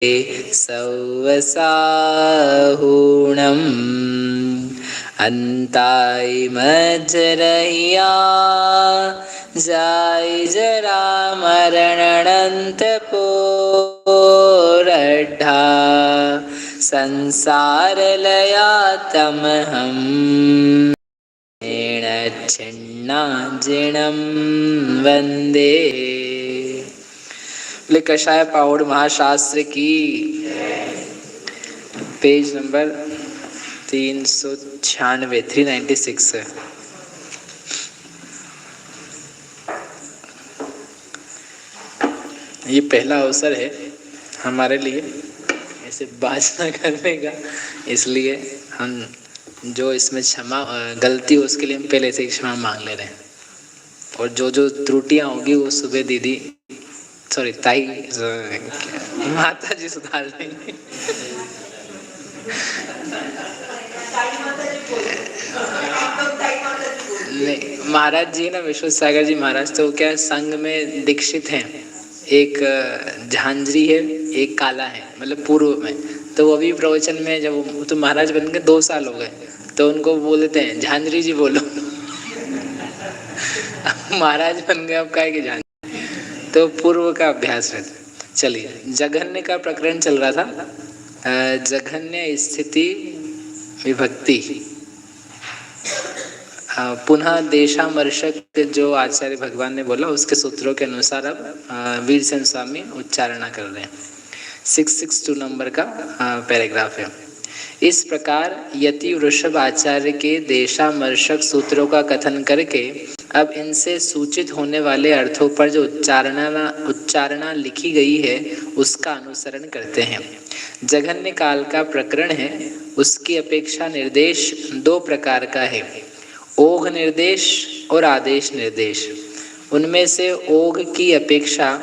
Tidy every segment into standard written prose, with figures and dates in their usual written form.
सौवसाहूणम् अन्ताय मज्जरहिया जाय जरा मरणन्तपोरड्ढा संसारलया तमहम् छिन्नाजिणं वन्दे। कषाय पावड़ महाशास्त्र की पेज नंबर 396 396 है। ये पहला अवसर है हमारे लिए ऐसे बाजना करने का, इसलिए हम जो इसमें क्षमा गलती हो उसके लिए हम पहले से क्षमा मांग ले रहे हैं। और जो जो त्रुटियां होगी वो सुबह दीदी ताई माता जी सुधार देंगे। नहीं, महाराज जी ना विश्व सागर जी महाराज तो क्या संघ में दीक्षित हैं। एक झांझरी है, एक काला है, मतलब पूर्व में। तो वो अभी प्रवचन में जब वो तो महाराज बन के 2 साल हो गए, तो उनको बोलते हैं झांझरी जी बोलो। महाराज बन गए, अब काय की झांझरी, तो पूर्व का अभ्यास रहता है। चलिए, जघन्य का प्रकरण चल रहा था। जघन्य स्थिति विभक्ति पुनः देशामर्शक जो आचार्य भगवान ने बोला उसके सूत्रों के अनुसार अब वीरसेन स्वामी उच्चारणा कर रहे हैं। 662 नंबर का पैराग्राफ है। इस प्रकार यति वृषभ आचार्य के देशामर्शक सूत्रों का कथन करके अब इनसे सूचित होने वाले अर्थों पर जो उच्चारणा लिखी गई है उसका अनुसरण करते हैं। जघन्य काल का प्रकरण है, उसकी अपेक्षा निर्देश 2 प्रकार का है, ओघ निर्देश और आदेश निर्देश। उनमें से ओघ की अपेक्षा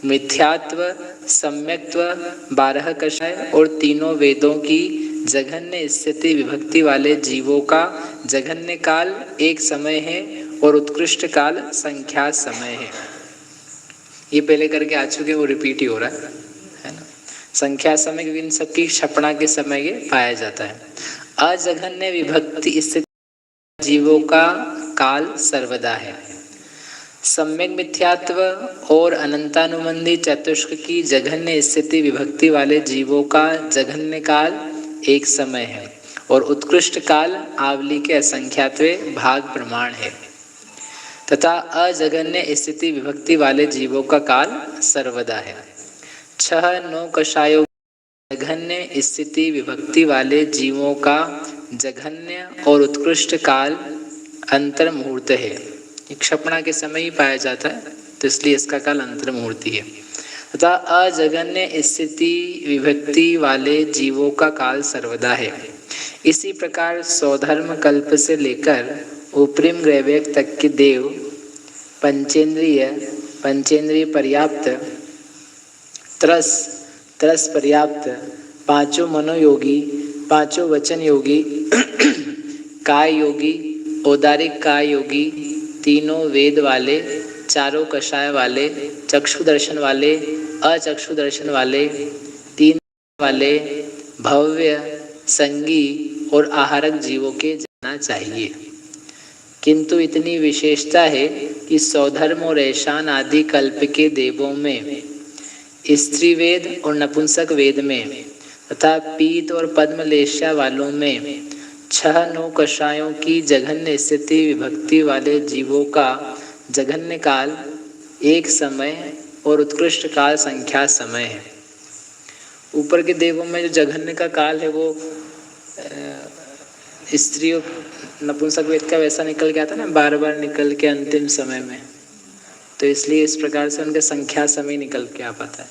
मिथ्यात्व, सम्यक्त्व, 12 कषाय और तीनों वेदों की जघन्य स्थिति विभक्ति वाले जीवों का जघन्य काल एक समय है और उत्कृष्ट काल संख्या समय है। ये पहले करके आ चुके, वो रिपीट ही हो रहा है ना। संख्या समय क्योंकि इन सबकी क्षपणा के समय ये पाया जाता है। अजघन्य विभक्ति स्थिति जीवों का काल सर्वदा है। सम्यक मिथ्यात्व और अनंतानुबंधी चतुष्क की जघन्य स्थिति विभक्ति वाले जीवों का जघन्य काल एक समय है और उत्कृष्ट काल आवली के असंख्यात्वे भाग प्रमाण है, तथा अजघन्य स्थिति विभक्ति वाले जीवों का काल सर्वदा है। 6-9 कषायों जघन्य स्थिति विभक्ति वाले जीवों का जघन्य और उत्कृष्ट काल अंतर मुहूर्त है। क्षपणा के समय ही पाया जाता है, तो इसलिए इसका काल अंतर मुहूर्ती है। तथा अजघन्य स्थिति विभक्ति वाले जीवों का काल सर्वदा है। इसी प्रकार सौधर्म कल्प से लेकर उपरिम ग्रैवेक तक के देव पंचेंद्रिय पर्याप्त, त्रस पर्याप्त, 5 मनोयोगी, 5 वचन योगी, काय योगी, औदारिक काय योगी, 3 वेद वाले, 4 कषाय वाले, चक्षु दर्शन वाले, अचक्षु दर्शन वाले, 3 वाले, भव्य, संगी और आहारक जीवों के जाना चाहिए। किंतु इतनी विशेषता है कि सौधर्म और ऐशान आदि कल्प के देवों में, स्त्री वेद और नपुंसक वेद में तथा पीत और पद्मलेशा वालों में 6-9 कषायों की जघन्य स्थिति विभक्ति वाले जीवों का जघन्य काल एक समय और उत्कृष्ट काल संख्या समय है। ऊपर के देवों में जो जघन्य का काल है वो स्त्री और नपुंसक वेद का वैसा निकल गया था ना, बार निकल के अंतिम समय में, तो इसलिए इस प्रकार से उनका संख्या समय निकल के आ पाता है।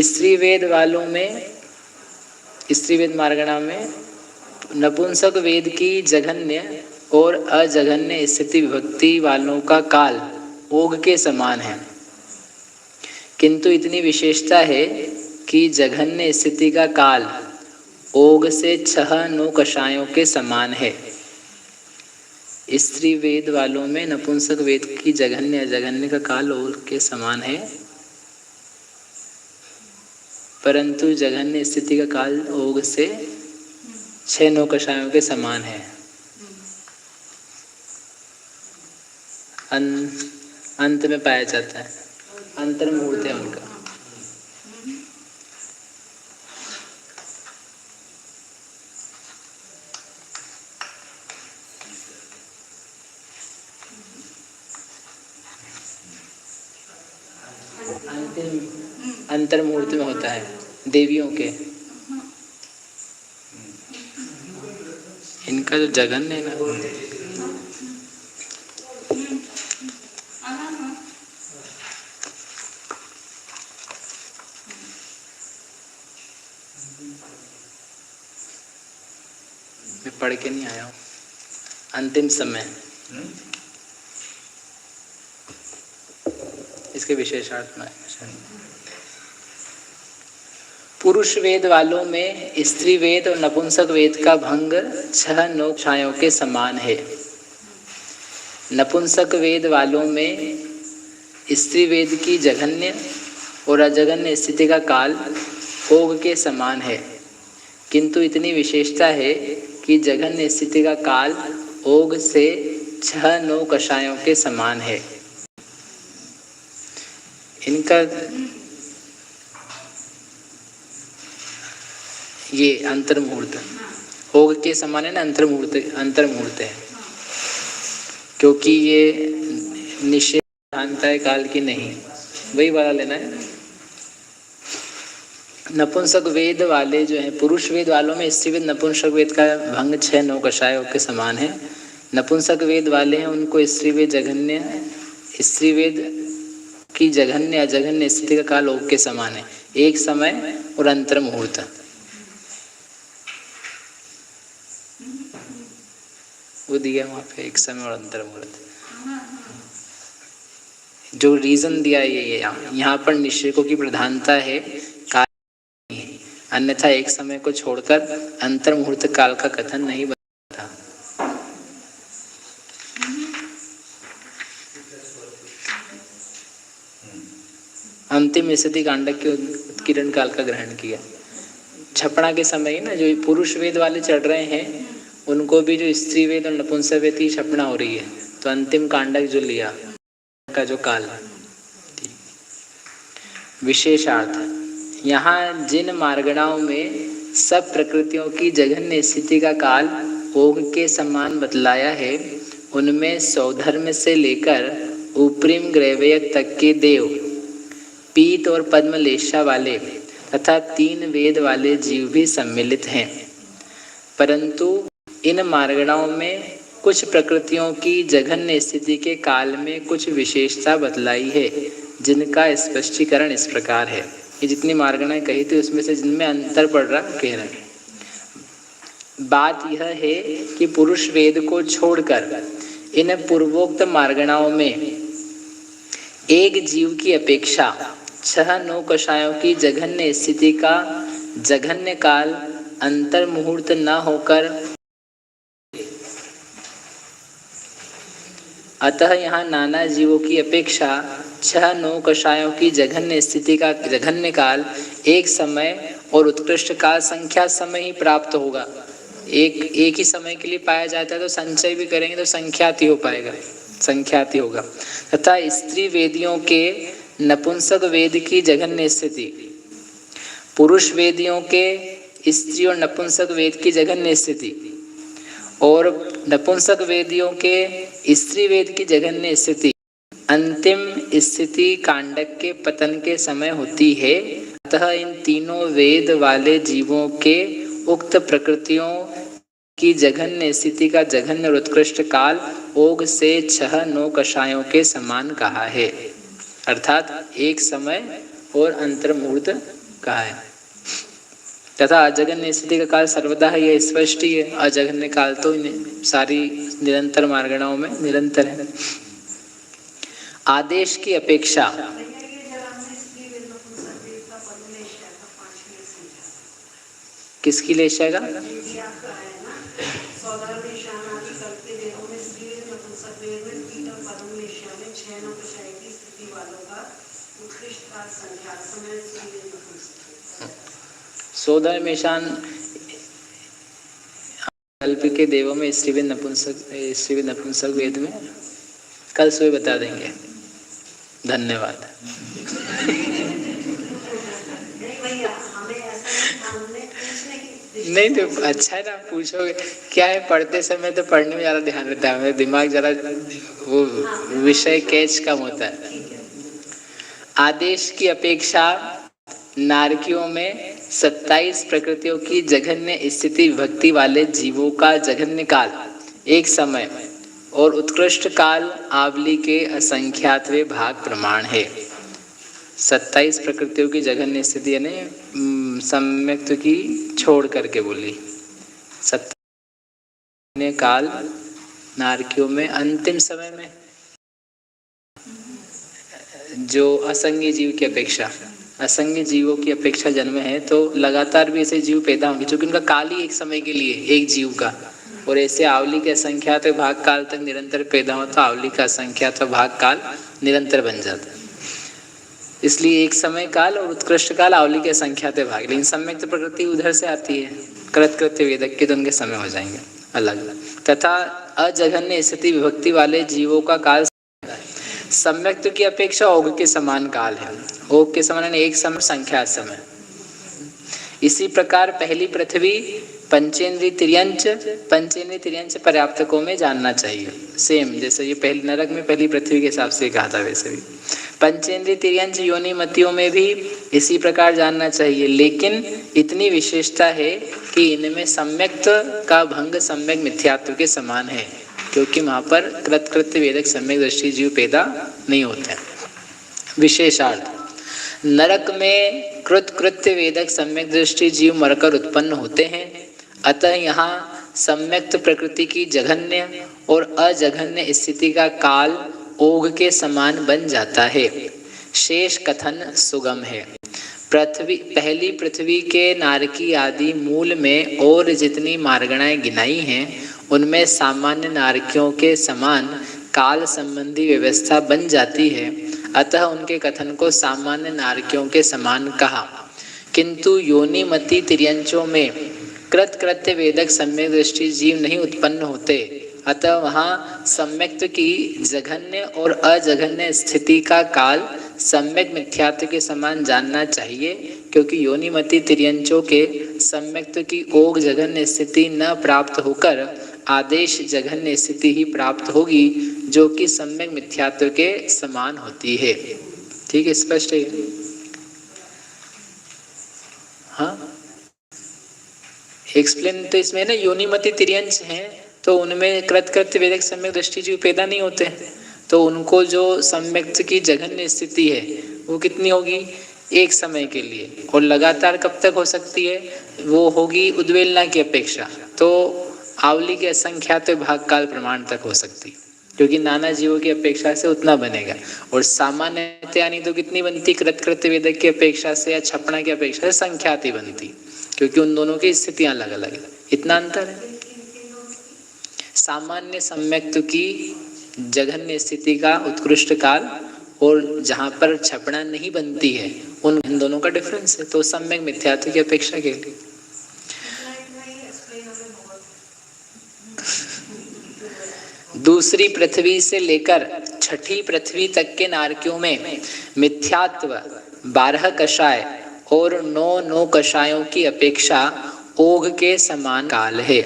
स्त्री वेद वालों में, स्त्री वेद मार्गणा में नपुंसक वेद की जघन्य और अजघन्य स्थिति विभक्ति वालों का काल ओघ के समान है। किंतु इतनी विशेषता है कि जघन्य स्थिति का काल ओघ से 6-9 कषायों के समान है। स्त्री वेद वालों में नपुंसक वेद की जघन्य का काल ओघ के समान है। परंतु जघन्य स्थिति का काल ओग से 6 9 कषायों के समान है। अंत में पाया जाता है, अंतर्मुहूर्त है उनका। अंतर्मुहूर्त में होता है देवियों के। इनका जो जघन्य है ना, मैं पढ़ के नहीं आया हूँ। अंतिम समय इसके विशेषार्थ में पुरुष वेद वालों में स्त्री वेद और नपुंसक वेद का भंग 6 9 कषायों के समान है। नपुंसक वेद वालों में स्त्री वेद की जघन्य और अजघन्य स्थिति का काल ओग के समान है, किंतु इतनी विशेषता है कि जघन्य स्थिति का काल ओग से 6 9 कषायों के समान है। इनका ये अंतर्मुहूर्त ओग के समान है ना, अंतर्मुहूर्त है, क्योंकि ये निषेध जानता है काल की नहीं, वही वाला लेना है। नपुंसक वेद वाले जो हैं, पुरुष वेद वालों में स्त्री वेद नपुंसक वेद का भंग 6 9 कषायों के समान है। नपुंसक वेद वाले हैं उनको स्त्री वेद जघन्य, स्त्री वेद की जघन्य अजघन्य स्थिति का काल ओग के समान है, एक समय और अंतर्मुहूर्त। वो दिया वहाँ पे एक समय और अंतर्मुहूर्त। जो रीजन दिया ये यहाँ पर निषेधों की प्रधानता है काल, अन्यथा एक समय को छोड़कर अंतर्मुहूर्त काल का कथन नहीं बनता। अंतिम स्थिति कांडक के उत्कीर्ण काल का ग्रहण किया। छपड़ा के समय ना जो पुरुष वेद वाले चढ़ रहे हैं उनको भी जो स्त्री वेद और नपुंसक वेद की छपना हो रही है, तो अंतिम कांडक जो लिया का जो काल। विशेषार्थ यहाँ जिन मार्गणाओं में सब प्रकृतियों की जघन्य स्थिति का काल ओग के समान बतलाया है, उनमें सौधर्म से लेकर ऊपरीम ग्रैवयक तक के देव, पीत और पद्मलेशा वाले तथा 3 वेद वाले जीव भी सम्मिलित हैं। परंतु इन मार्गणाओं में कुछ प्रकृतियों की जघन्य स्थिति के काल में कुछ विशेषता बतलाई है, जिनका स्पष्टीकरण इस प्रकार है। ये जितनी मार्गणाएं कही थी उसमें से जिनमें अंतर पड़ रहा कह रहे हैं। बात यह है कि पुरुष वेद को छोड़कर इन पूर्वोक्त मार्गणाओं में एक जीव की अपेक्षा 6 9 कषायों की जघन्य स्थिति का जघन्य काल अंतर्मुहूर्त न होकर, अतः यहाँ नाना जीवों की अपेक्षा 6 9 कषायों की जघन्य स्थिति का जघन्य काल एक समय और उत्कृष्ट काल संख्या समय ही प्राप्त होगा। एक ही समय के लिए पाया जाता है तो संचय भी करेंगे तो संख्याति हो पाएगा, संख्याति होगा। तथा स्त्री वेदियों के नपुंसक वेद की जघन्य स्थिति, पुरुष वेदियों के स्त्री और नपुंसक वेद की जघन्य स्थिति और नपुंसक वेदियों के स्त्री वेद की जघन्य स्थिति अंतिम स्थिति कांडक के पतन के समय होती है। अतः इन तीनों वेद वाले जीवों के उक्त प्रकृतियों की जघन्य स्थिति का जघन्य और उत्कृष्ट काल ओग से 6 9 कषायों के समान कहा है, अर्थात एक समय और अंतर्मुहूर्त कहा है। तथा अजघन्य स्थिति का काल सर्वदा यह स्पष्ट ही है। अजघन्य काल तो सारी निरंतर मार्गणाओं में निरंतर है। आदेश की अपेक्षा किसकी लेशाएगा? सोधर्मेशान कल्प के देवों में स्त्रीविद नपुंसक वेद में कल सुबह बता देंगे। धन्यवाद। नहीं तो अच्छा है ना, पूछोगे। क्या है, पढ़ते समय तो पढ़ने में ज़्यादा ध्यान रहता है, मेरा दिमाग ज़रा वो विषय कैच कम होता है। आदेश की अपेक्षा नारकियों में 27 प्रकृतियों की जघन्य स्थिति विभक्ति वाले जीवों का जघन्य काल एक समय और उत्कृष्ट काल आवली के असंख्यातवें भाग प्रमाण है। 27 प्रकृतियों की जघन्य स्थिति यानी सम्यक्त की छोड़ करके बोली। 27 काल नारकियों में अंतिम समय में जो असंगी जीव की अपेक्षा, असंगी जीवों की अपेक्षा जन्म है, तो लगातार भी ऐसे जीव पैदा होंगे क्योंकि उनका काल ही एक समय के लिए एक जीव का, और ऐसे आवली के असंख्यात भाग काल तक निरंतर पैदा हो तो आवली का असंख्यात भाग काल निरंतर बन जाता है। इसलिए एक समय काल और उत्कृष्ट काल आवली के असंख्यात भाग। लेकिन सम्यक्त प्रकृति उधर से आती है, कृत्य वेदक के, तो उनके समय हो जाएंगे अलग। तथा अजघन्य स्थिति विभक्ति वाले जीवों का काल सम्यक्त की अपेक्षा ओघ के समान काल है। ओघ के समान एक समय, संख्या समय। इसी प्रकार पहली पृथ्वी पंचेंद्रिय तिर्यंच पर्याप्तकों में जानना चाहिए। सेम जैसे ये पहली नरक में पहली पृथ्वी के हिसाब से कहा था, वैसे भी पंचेंद्रिय तिर्यंच योनि मतियों में भी इसी प्रकार जानना चाहिए। लेकिन इतनी विशेषता है कि इनमें सम्यक्त का भंग सम्यक मिथ्यात्व के समान है, क्योंकि वहाँ पर कृत्य वेदक सम्यक दृष्टि जीव पैदा नहीं होते। विशेषार्थ, नरक में कृत्य वेदक सम्यक दृष्टि जीव मरकर उत्पन्न होते हैं, अतः यहाँ सम्यक्त प्रकृति की जघन्य और अजघन्य स्थिति का काल ओघ के समान बन जाता है। शेष कथन सुगम है। पहली पृथ्वी के नारकी आदि मूल में और जितनी मार्गणाएं गिनाई हैं, उनमें सामान्य नारकियों के समान काल संबंधी व्यवस्था बन जाती है, अतः उनके कथन को सामान्य नारकियों के समान कहा। किंतु योनिमति तिर्यंचों में कृत्य वेदक सम्यक दृष्टि जीव नहीं उत्पन्न होते, अतः वहाँ सम्यक्त की जघन्य और अजघन्य स्थिति का काल सम्यक मिथ्यात्व के समान जानना चाहिए, क्योंकि योनिमति तिर्यंचों के सम्यक्त की ओघ जघन्य स्थिति न प्राप्त होकर आदेश जघन्य स्थिति ही प्राप्त होगी, जो कि सम्यक मिथ्यात्व के समान होती है। ठीक है, स्पष्ट है। हाँ, एक्सप्लेन तो इसमें ना योनिमति तिर्यंच हैं, तो उनमें कृत्य वेदक सम्यक दृष्टि जीव पैदा नहीं होते, तो उनको जो सम्यक्त की जघन्य स्थिति है वो कितनी होगी, एक समय के लिए, और लगातार कब तक हो सकती है, वो होगी उद्वेलना की अपेक्षा, तो आवली के असंख्यात भाग काल प्रमाण तक हो सकती, क्योंकि नाना जीवों की अपेक्षा से उतना बनेगा। और सामान्य यानी तो कितनी बनती, कृत्य वेदक की अपेक्षा से या छपना की अपेक्षा से संख्यात ही बनती, क्योंकि उन दोनों की स्थितियां अलग अलग है, इतना अंतर है। सामान्य सम्यक्त की जघन्य स्थिति का उत्कृष्ट काल और जहां पर छपना नहीं बनती है, उन दोनों का डिफरेंस है, तो सम्यक मिथ्यात्व की अपेक्षा के लिए। दूसरी पृथ्वी से लेकर छठी पृथ्वी तक के नारकियों में मिथ्यात्व 12 कषाय और 9 कषायों की अपेक्षा ओघ के समान काल है।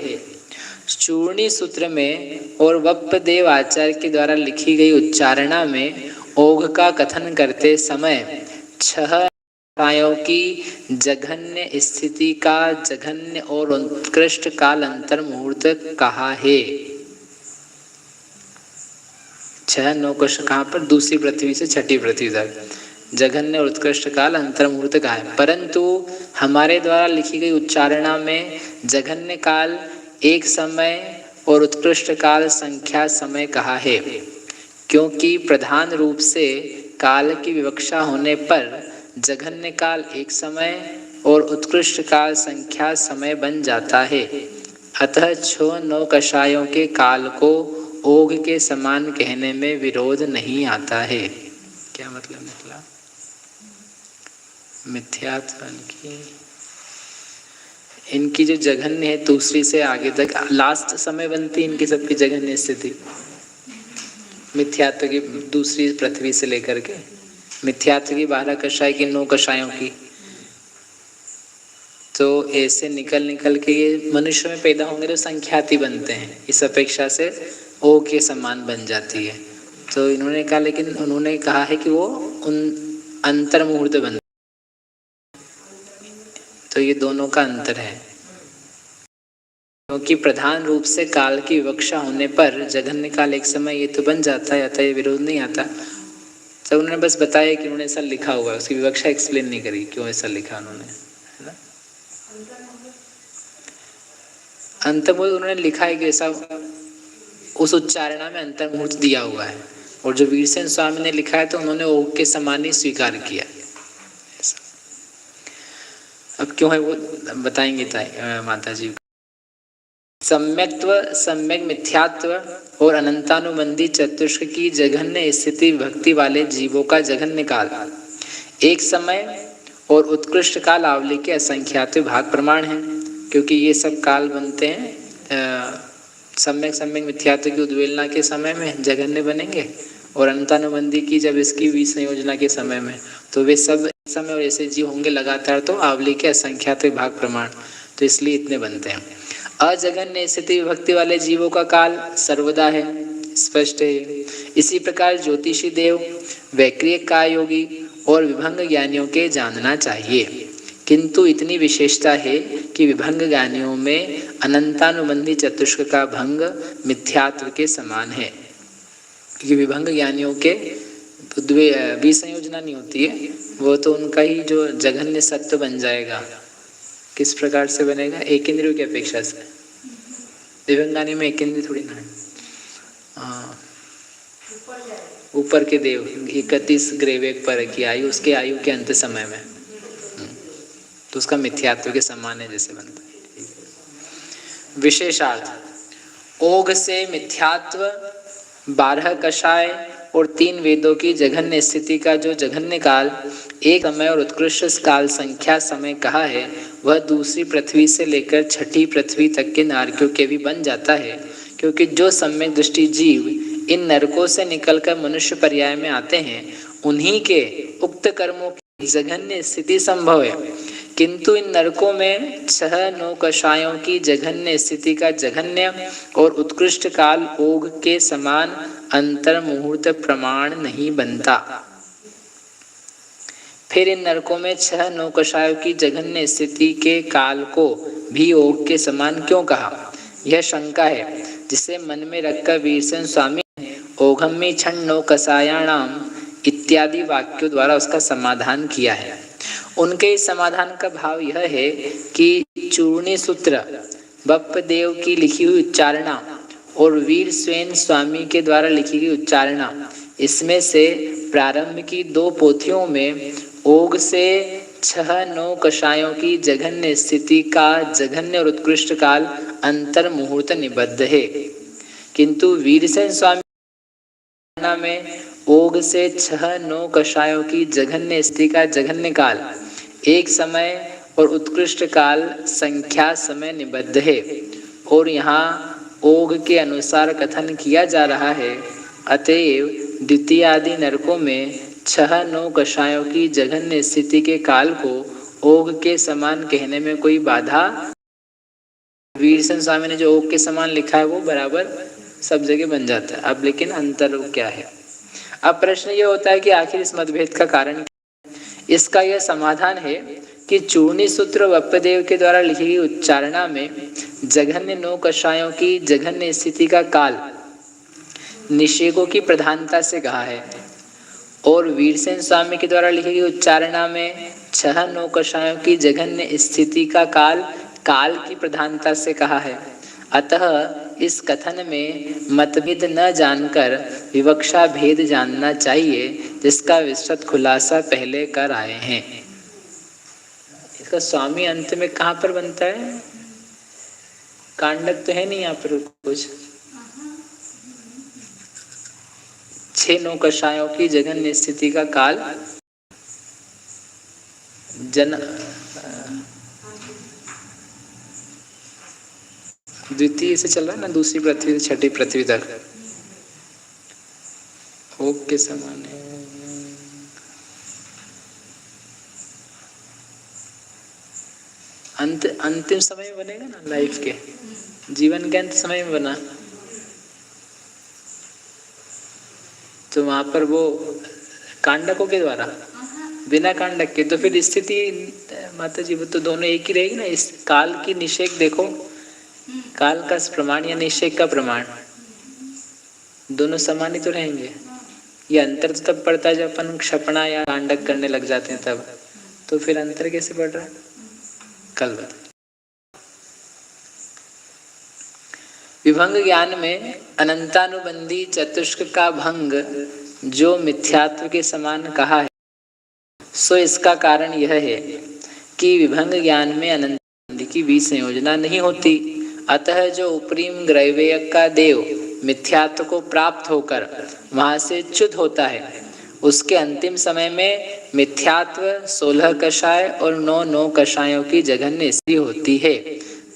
चूर्णी सूत्र में और वप्पदेव आचार्य के द्वारा लिखी गई उच्चारणा में ओघ का कथन करते समय 6 कषायों की जघन्य स्थिति का जघन्य और उत्कृष्ट काल अंतर मुहूर्त कहा है। 6-9 कष कहाँ पर, दूसरी पृथ्वी से छठी पृथ्वी तक जघन्य और उत्कृष्ट काल अंतर मुहूर्त कहा है, परंतु हमारे द्वारा लिखी गई उच्चारणा में जघन्य काल एक समय और उत्कृष्ट काल संख्या समय कहा है, क्योंकि प्रधान रूप से काल की विवक्षा होने पर जघन्य काल एक समय और उत्कृष्ट काल संख्या समय बन जाता है। अतः 6-9 कषायों के काल को ओघ के समान कहने में विरोध नहीं आता है। क्या मतलब निकला? मिथ्यात्व की इनकी जो जघन्य है दूसरी से आगे तक लास्ट समय बनती है इनकी सबकी जघन्य स्थिति मिथ्यात्व की, दूसरी पृथ्वी से लेकर के मिथ्यात्व की 12 कषाय की 9 कषायों की। तो ऐसे निकल निकल के ये मनुष्य में पैदा होंगे तो संख्याति बनते हैं, इस अपेक्षा से ओ के समान बन जाती है। तो इन्होंने कहा, लेकिन उन्होंने कहा है कि वो उन अंतर मुहूर्त बनते, तो ये दोनों का अंतर है। क्योंकि प्रधान रूप से काल की विवक्षा होने पर जघन्य काल एक समय ये तो बन जाता है, अतः ये विरोध नहीं आता। तो उन्होंने बस बताया कि उन्होंने ऐसा लिखा हुआ है, उसकी विवक्षा एक्सप्लेन नहीं करी क्यों ऐसा लिखा उन्होंने, है ना। अंतर्मुहूर्त उन्होंने लिखा है कि ऐसा उस उच्चारणा में अंतर्मुहूर्त दिया हुआ है, और जो वीरसेन स्वामी ने लिखा है तो उन्होंने ओग के समान ही स्वीकार किया। अब क्यों है वो बताएंगे माता जी। सम्यक्त्व, सम्यक मिथ्यात्व और अनंतानुबंधी चतुष्क की जघन्य स्थिति भक्ति वाले जीवों का जघन्य काल एक समय और उत्कृष्ट काल आवली के असंख्यात भाग प्रमाण है। क्योंकि ये सब काल बनते हैं सम्यक सम्यक मिथ्यात्व की उद्वेलना के समय में जघन्य बनेंगे, और अनंतानुबंधी की जब इसकी विसंयोजना के समय में, तो वे सब समय और ऐसे जीव होंगे लगातार, तो आवली के असंख्यात भाग प्रमाण, तो इसलिए इतने बनते हैं। अजघन्य स्थिति विभक्ति वाले जीवों का काल सर्वदा है, स्पष्ट है। इसी प्रकार ज्योतिषी देव, वैक्रियक का योगी और विभंग ज्ञानियों के जानना चाहिए। किंतु इतनी विशेषता है कि विभंग ज्ञानियों में अनंतानुबंधी चतुष्क का भंग मिथ्यात्व के समान है। क्योंकि विभंग ज्ञानियों के विसंयोजना नहीं होती है, वो तो उनका ही जो जघन्य सत्य बन जाएगा। किस प्रकार से बनेगा? एक इंद्रियों की अपेक्षा से। दिव्यांगानी में एक इंद्रिय थोड़ी ना है। ऊपर के देव 31 ग्रेवेक पर की आयु, उसके आयु के अंत समय में, तो उसका मिथ्यात्व के समान है जैसे बनता है। विशेषार्थ, ओघ से मिथ्यात्व 12 कषाय और 3 वेदों की जघन्य स्थिति का जो जघन्य काल एक समय और उत्कृष्ट काल संख्या समय कहा है, वह दूसरी पृथ्वी से लेकर छठी पृथ्वी तक के नारकियों के भी बन जाता है। क्योंकि जो सम्यक दृष्टि जीव इन नरकों से निकलकर मनुष्य पर्याय में आते हैं, उन्हीं के उक्त कर्मों की जघन्य स्थिति संभव है। किंतु इन नरकों में 6-9 कषायों की जघन्य स्थिति का जघन्य और उत्कृष्ट काल ओघ के समान अंतर मुहूर्त प्रमाण नहीं बनता। फिर इन नरकों में 6-9 कषायों की जघन्य स्थिति के काल को भी ओघ के समान क्यों कहा? यह शंका है, जिसे मन में रखकर वीरसेन स्वामी ने ओघम्मी छण्णो कषायाणाम इत्यादि वाक्यों द्वारा उसका समाधान किया है। उनके इस समाधान का भाव यह है कि चूर्णी सूत्र बप्पदेव की लिखी हुई उच्चारणा और वीरसेन स्वामी के द्वारा लिखी गई उच्चारणा, इसमें से प्रारंभ की 2 पोथियों में ओघ से 6-9 कषायों की जघन्य स्थिति का जघन्य और उत्कृष्ट काल अंतर मुहूर्त निबद्ध है। किंतु वीरसेन स्वामी में ओघ से 6-9 कषायों की जघन्य स्थिति का जघन्य काल एक समय और उत्कृष्ट काल संख्या समय निबद्ध है, और यहाँ ओघ के अनुसार कथन किया जा रहा है। अतएव द्वितीय आदि नरकों में 6-9 कषायों की जघन्य स्थिति के काल को ओघ के समान कहने में कोई बाधा। वीरसेन स्वामी ने जो ओघ के समान लिखा है वो बराबर सब जगह बन जाता है। अब लेकिन अंतर क्या है? अब प्रश्न ये होता है कि आखिर इस मतभेद का कारण क्या? इसका यह समाधान है कि चूर्णी सूत्र बप्पदेव के द्वारा लिखी गई उच्चारणा में जघन्य 9 कषायों की जघन्य स्थिति का काल निषेधों की प्रधानता से कहा है, और वीरसेन स्वामी के द्वारा लिखी गई उच्चारणा में 6-9 कषायों की जघन्य स्थिति का काल काल की प्रधानता से कहा है। अतः इस कथन में मतभेद न जानकर विवक्षा भेद जानना चाहिए, जिसका विस्तृत खुलासा पहले कर आए हैं। इसका स्वामी अंत में कहाँ पर बनता है? कांडक तो है नहीं यहाँ पर कुछ। 6-9 कषायों की जघन्य स्थिति का काल द्वितीय से चल रहा है ना, दूसरी पृथ्वी से छठी पृथ्वी तक ओके समान है। अंतिम समय में बनेगा ना, लाइफ के जीवन के अंत समय में बना, तो वहां पर वो कांडकों के द्वारा, बिना कांडक के, तो फिर स्थिति माता जी वो तो दोनों एक ही रहेगी ना। इस काल की निषेक देखो, काल का प्रमाण या निषेक का प्रमाण दोनों समान ही तो रहेंगे। ये अंतर तो तब पड़ता है जब अपन क्षपणा या कांडक करने लग जाते हैं तब, तो फिर अंतर कैसे पड़ रहा है? कल बता। विभंग ज्ञान में अनंतानुबंधी चतुष्क का भंग जो मिथ्यात्व के समान कहा है, सो इसका कारण यह है कि विभंग ज्ञान में अनंत की भी संयोजना नहीं होती। अतः जो उपरिम ग्रैवेयक का देव मिथ्यात्व को प्राप्त होकर वहां से च्युत होता है, उसके अंतिम समय में मिथ्यात्व 16 कषाय और 9 कषायों की जघन्य स्थिति होती है।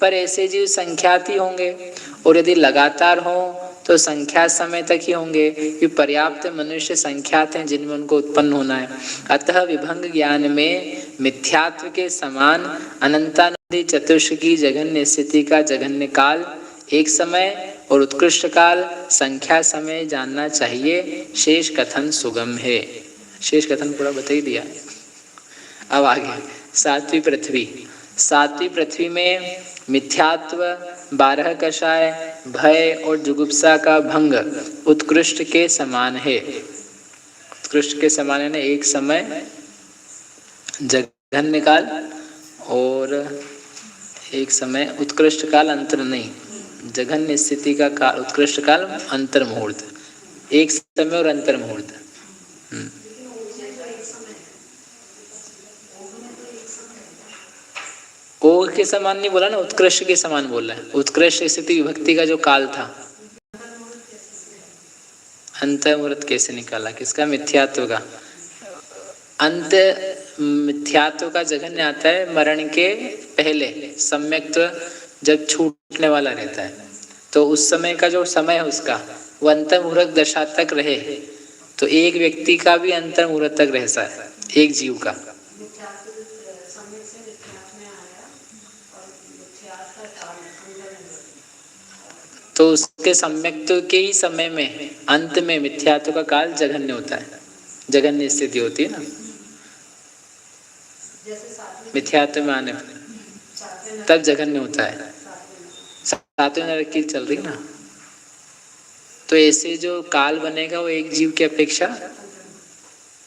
पर ऐसे जीव संख्यात ही होंगे, और यदि लगातार हो तो संख्या समय तक ही होंगे, कि पर्याप्त मनुष्य संख्यात हैं जिनमें उनको उत्पन्न होना है। अतः विभंग ज्ञान में मिथ्यात्व के समान अनंतानंदी चतुर्ष की जघन्य स्थिति का जघन्य काल एक समय और उत्कृष्ट काल संख्या समय जानना चाहिए। शेष कथन सुगम है। शेष कथन पूरा बता ही दिया। अब आगे सातवीं पृथ्वी। सातवीं पृथ्वी में मिथ्यात्व 12 कषाय भय और जुगुप्सा का भंग उत्कृष्ट के समान है। उत्कृष्ट के समान है ना, एक समय जघन्य काल और एक समय उत्कृष्ट काल, अंतर नहीं। जघन्य स्थिति का काल उत्कृष्ट काल, अंतर मुहूर्त, एक समय और अंतर मुहूर्त। ओ के समान नहीं बोला ना, उत्कृष्ट के समान बोला है। उत्कृष्ट स्थिति विभक्ति का जो काल था, अंत मुहूर्त कैसे निकाला? किसका? मिथ्यात्व का। अंत मिथ्यात्व का जघन्य आता है मरण के पहले, सम्यक्त्व जब छूटने वाला रहता है, तो उस समय का जो समय है उसका वो अंत मुहूर्त दशा तक रहे, तो एक व्यक्ति का भी अंत मुहूर्त तक रहता है, एक जीव का। तो उसके सम्यक्त्व के ही समय में अंत में मिथ्यात्व का काल जघन्य होता है, जघन्य स्थिति होती है ना मिथ्यात्व में आने पर, तब जघन्य होता है। सातवें नरक की चल रही ना, तो ऐसे जो काल बनेगा वो एक जीव की अपेक्षा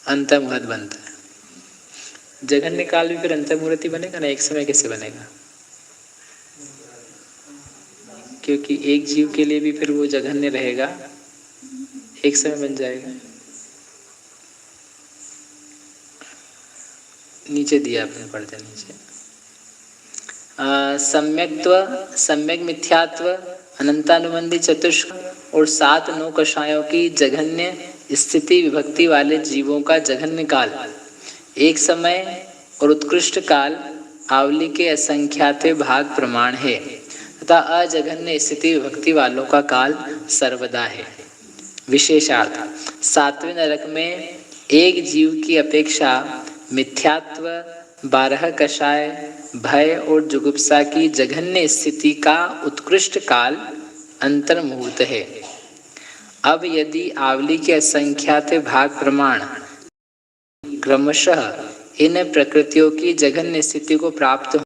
अंत मुहूर्त बनता है। जघन्य काल भी फिर अंत मुहूर्त ही बनेगा ना, एक समय कैसे बनेगा? क्योंकि एक जीव के लिए भी फिर वो जघन्य रहेगा, एक समय बन जाएगा। नीचे दिया आपने, पढ़ते नीचे। सम्यक्त्व, सम्यक मिथ्यात्व, अनंतानुबंधी चतुष्क और 7 कषायों की जघन्य स्थिति विभक्ति वाले जीवों का जघन्य काल एक समय और उत्कृष्ट काल आवली के असंख्यात भाग प्रमाण है, तथा अजघन्य स्थिति विभक्ति वालों का काल सर्वदा है। विशेषार्थ, सातवें नरक में एक जीव की अपेक्षा मिथ्यात्व 12 कषाय भय और जुगुप्सा की जघन्य स्थिति का उत्कृष्ट काल अंतर मुहूर्त है। अब यदि आवली के असंख्यात भाग प्रमाण क्रमशः इन प्रकृतियों की जघन्य स्थिति को प्राप्त हो,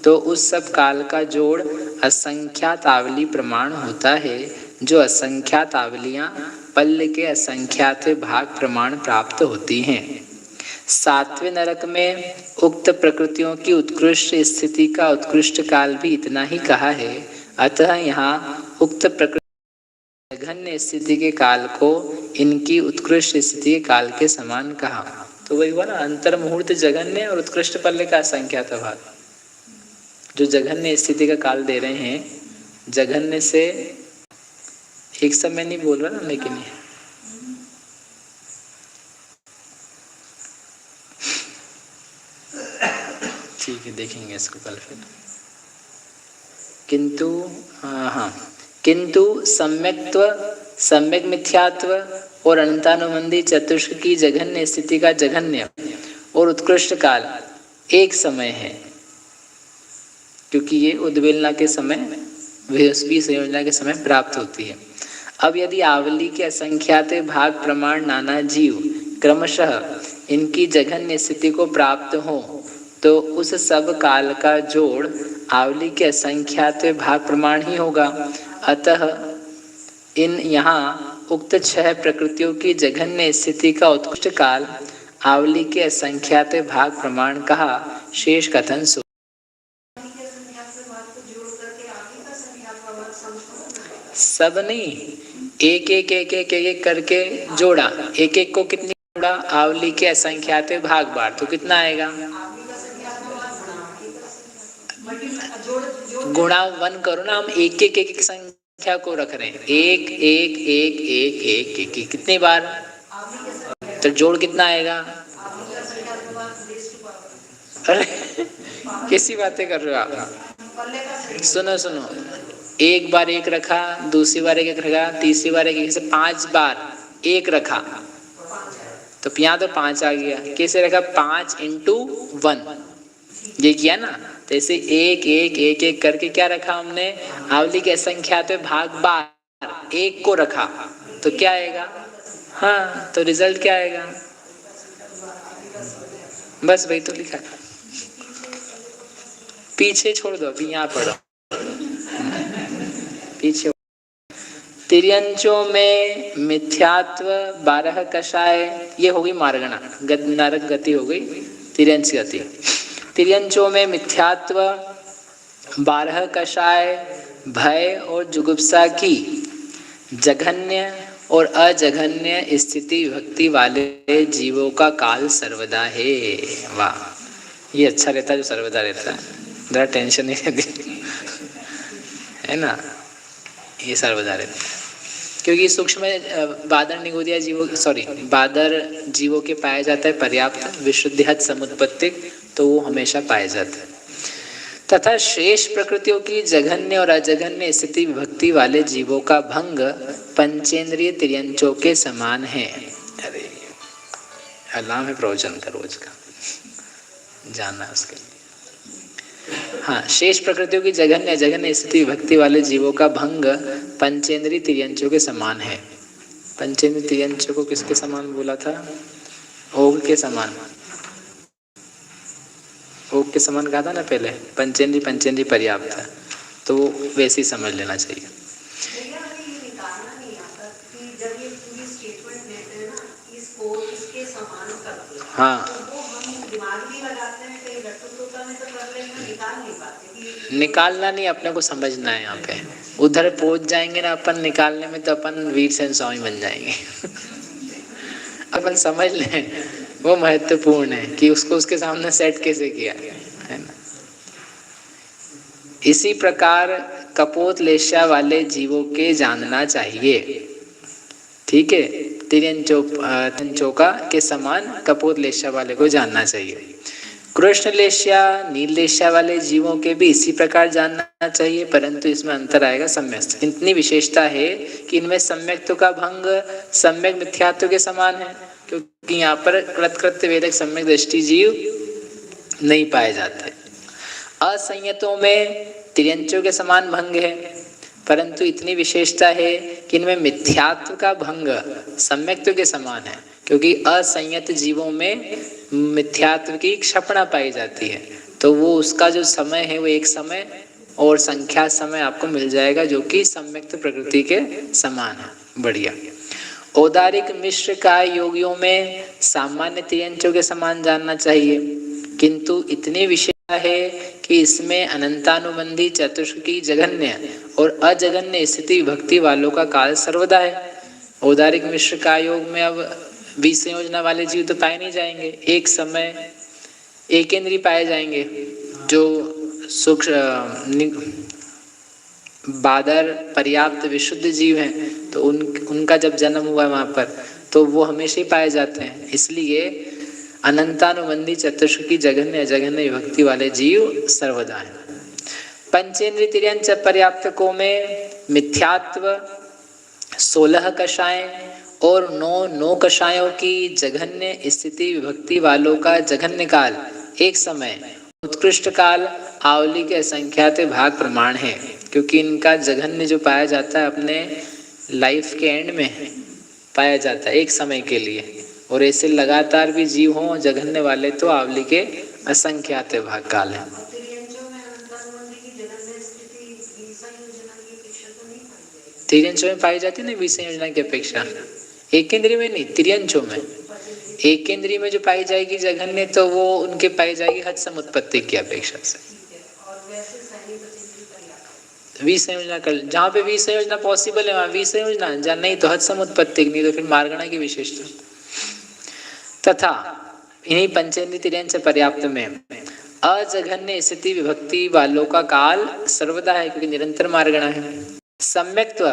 तो उस सब काल का जोड़ असंख्यात आवली प्रमाण होता है, जो असंख्यात आवलियां पल्ल के असंख्यात भाग प्रमाण प्राप्त होती हैं। सातवें नरक में उक्त प्रकृतियों की उत्कृष्ट स्थिति का उत्कृष्ट काल भी इतना ही कहा है। अतः यहाँ उक्त प्रकृति जघन्य स्थिति के काल को इनकी उत्कृष्ट स्थिति के काल के समान कहा। तो वही हुआ ना, अंतर मुहूर्त जघन्य और उत्कृष्ट पल्ले का असंख्यात भाग। जो जघन्य स्थिति का काल दे रहे हैं, जघन्य से एक समय नहीं बोल रहा ना, लेकिन ये ठीक है, देखेंगे इसको कल फिर। किंतु हाँ, किंतु सम्यक्त्व, सम्यक मिथ्यात्व और अनंतानुबंधी चतुष्क की जघन्य स्थिति का जघन्य और उत्कृष्ट काल एक समय है, क्योंकि ये उद्वेलना के समय, विषुद्धि संयोजना के समय प्राप्त होती है। अब यदि आवली के असंख्यात भाग प्रमाण नाना जीव क्रमशः इनकी जघन्य स्थिति को प्राप्त हो, तो उस सब काल का जोड़ आवली के असंख्यात भाग प्रमाण ही होगा। अतः इन यहाँ उक्त 6 प्रकृतियों की जघन्य स्थिति का उत्कृष्ट काल आवली के असंख्यात भाग प्रमाण कहा। शेष कथन सो सब नहीं, एक एक एक एक एक एक करके जोड़ा, एक एक को कितनी जोड़ा, आवली के असंख्यात भाग बार, तो कितना आएगा, गुणा 1 करो ना। हम एक एक एक संख्या को रख रहे हैं, एक एक एक एक एक एक, एक कितनी बार, तो जोड़ कितना आएगा। अरे कैसी बातें कर रहे हो आप, सुनो सुनो, एक बार एक रखा, दूसरी बार एक रखा, तीसरी बार एक, से 5 बार एक रखा, तो यहाँ तो 5 आ गया। कैसे रखा, 5 × 1 ये किया ना। तो ऐसे एक एक एक एक करके क्या रखा हमने, आवली के असंख्यात भाग बार एक को रखा, तो क्या आएगा, हाँ, तो रिजल्ट क्या आएगा, बस वही तो लिखा है। पीछे छोड़ दो, अभी यहाँ पढ़ो पीछे। तिर्यंचों में मिथ्यात्व 12 कषाय, ये हो गई मार्गणा, नरक गति हो गई, तिर्यंच गति। तिर्यंचों में मिथ्यात्व 12 कषाय, भय और जुगुप्सा की जघन्य और अजघन्य स्थिति विभक्ति वाले जीवों का काल सर्वदा है। वाह, ये अच्छा रहता है जो सर्वदा रहता है, जरा टेंशन नहीं रहती है ना, ये सर्वदा रहता है। क्योंकि सूक्ष्म बादर निगोदिया जीवों, सॉरी बादर जीवों के पाया जाता है पर्याप्त विशुद्धिहत समुत्पत्तिक, तो वो हमेशा पाए जाते हैं। तथा शेष प्रकृतियों की जघन्य और अजघन्य स्थिति विभक्ति वाले जीवों का भंग पंचेंद्रिय तिर्यंचों के समान है। अरे अलार्म है प्रवचन का रोज का, जानना है उसके लिए। हाँ, शेष प्रकृतियों की जघन्य अजघन्य स्थिति विभक्ति वाले जीवों का भंग पंचेंद्रिय तिर्यंचों के समान है। पंचेंद्रिय तिर्यंचों को किसके समान बोला था, ओग के समान, ओग के समान कहा था ना पहले, पंचेंद्रिय पंचेंद्रिय पर्याप्त है, तो वैसे ही समझ लेना चाहिए। हाँ, निकालना नहीं, अपने को समझना है। यहाँ पे उधर पहुंच जाएंगे ना अपन निकालने में, तो अपन वीरसेन स्वामी बन जाएंगे अपन समझ लें, वो महत्वपूर्ण है कि उसको उसके सामने सेट कैसे किया है ना। इसी प्रकार कपोत लेशा वाले जीवों के जानना चाहिए, ठीक है, तिर्यंचों का के समान कपोत लेशा वाले को जानना चाहिए। कृष्ण लेश्या नील लेश्या वाले जीवों के भी इसी प्रकार जानना चाहिए, परंतु इसमें अंतर आएगा सम्यक। इतनी विशेषता है कि इनमें सम्यक्त्व का भंग सम्यक मिथ्यात्व के समान है, क्योंकि यहाँ पर कृतकृत्य वेदक सम्यक दृष्टि जीव नहीं पाए जाते। असंयतों में तिर्यंचों के समान भंग है, परंतु इतनी विशेषता है कि इनमें मिथ्यात्व का भंग सम्यक्त्व के समान है, क्योंकि असंयत जीवों में मिथ्यात्व की क्षपणा पाई जाती है, तो वो उसका जो समय है वो एक समय और संख्या समय आपको मिल जाएगा जो कि सम्यक्त प्रकृति के समान है। बढ़िया। औदारिक मिश्र का योगियों में सामान्य तिर्यंचों के समान जानना चाहिए, किंतु इतनी विशेषता है कि इसमें अनंतानुबंधी चतुष्क की जघन्य और अजघन्य स्थिति भक्ति वालों का काल सर्वदा है। औदारिक मिश्र का योग में अब विसंयोजना वाले जीव तो पाए नहीं जाएंगे, एक समय एकेंद्रीय पाए जाएंगे, जो सूक्ष्म बादर पर्याप्त विशुद्ध जीव हैं, तो उनका जब जन्म हुआ वहाँ पर तो वो हमेशा ही पाए जाते हैं। इसलिए अनंतानुबंधी चतुष्क की जघन्य अजघन्य विभक्ति वाले जीव सर्वदा है। पंचेंद्रिय तिर्यंच पर्याप्तकों में मिथ्यात्व, 16 कषाय और 9 कषायों की जघन्य स्थिति विभक्ति वालों का जघन्य काल एक समय, उत्कृष्ट काल आवली के असंख्यात भाग प्रमाण है। क्योंकि इनका जघन्य जो पाया जाता है अपने लाइफ के एंड में पाया जाता है एक समय के लिए, और ऐसे लगातार भी जीव हों जघन्य वाले तो आवली के असंख्यात भाग काल है। तिर्यंचों में पाई जाती है ना विसंयोजना की अपेक्षा, एक केंद्रीय में नहीं, तिर्यंचों में। एक केंद्रीय में जो पाई जाएगी जघन्य तो वो उनके पाई जाएगी हद समुत्पत्ति की अपेक्षा से। विसंयोजना कर, जहाँ पे विसंयोजना पॉसिबल है वहाँ विसंयोजना, जहाँ नहीं तो हद समुत्पत्ति, नहीं तो फिर मार्गणा की विशेषता। तथा इन्हीं पंचेंद्रिय तिर्यंच पर्याप्त में अजघन्य स्थिति विभक्ति वालों का काल सर्वदा है, क्योंकि निरंतर मार्गणा है। सम्यक्त्व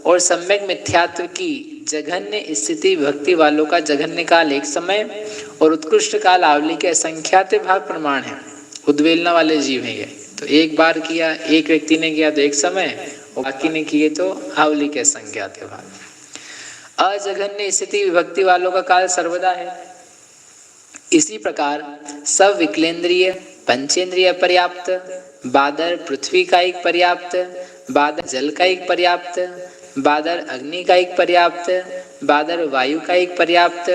और सम्यक मिथ्यात्व की जघन्य स्थिति विभक्ति वालों का जघन्य काल एक समय और उत्कृष्ट काल आवली के असंख्यात भाग प्रमाण है। उद्वेलना वाले जीव हैं ये, तो एक बार किया, एक व्यक्ति ने किया तो एक समय, और बाकी ने किए तो आवली के असंख्यात भाग। अजघन्य स्थिति विभक्ति वालों का काल सर्वदा है। इसी प्रकार सब विकलेंद्रिय पंचेंद्रिय पर्याप्त, बादर पृथ्वी का एक पर्याप्त, बादर जल का एक पर्याप्त, बादर अग्नि का एक पर्याप्त, बादर वायु का एक पर्याप्त,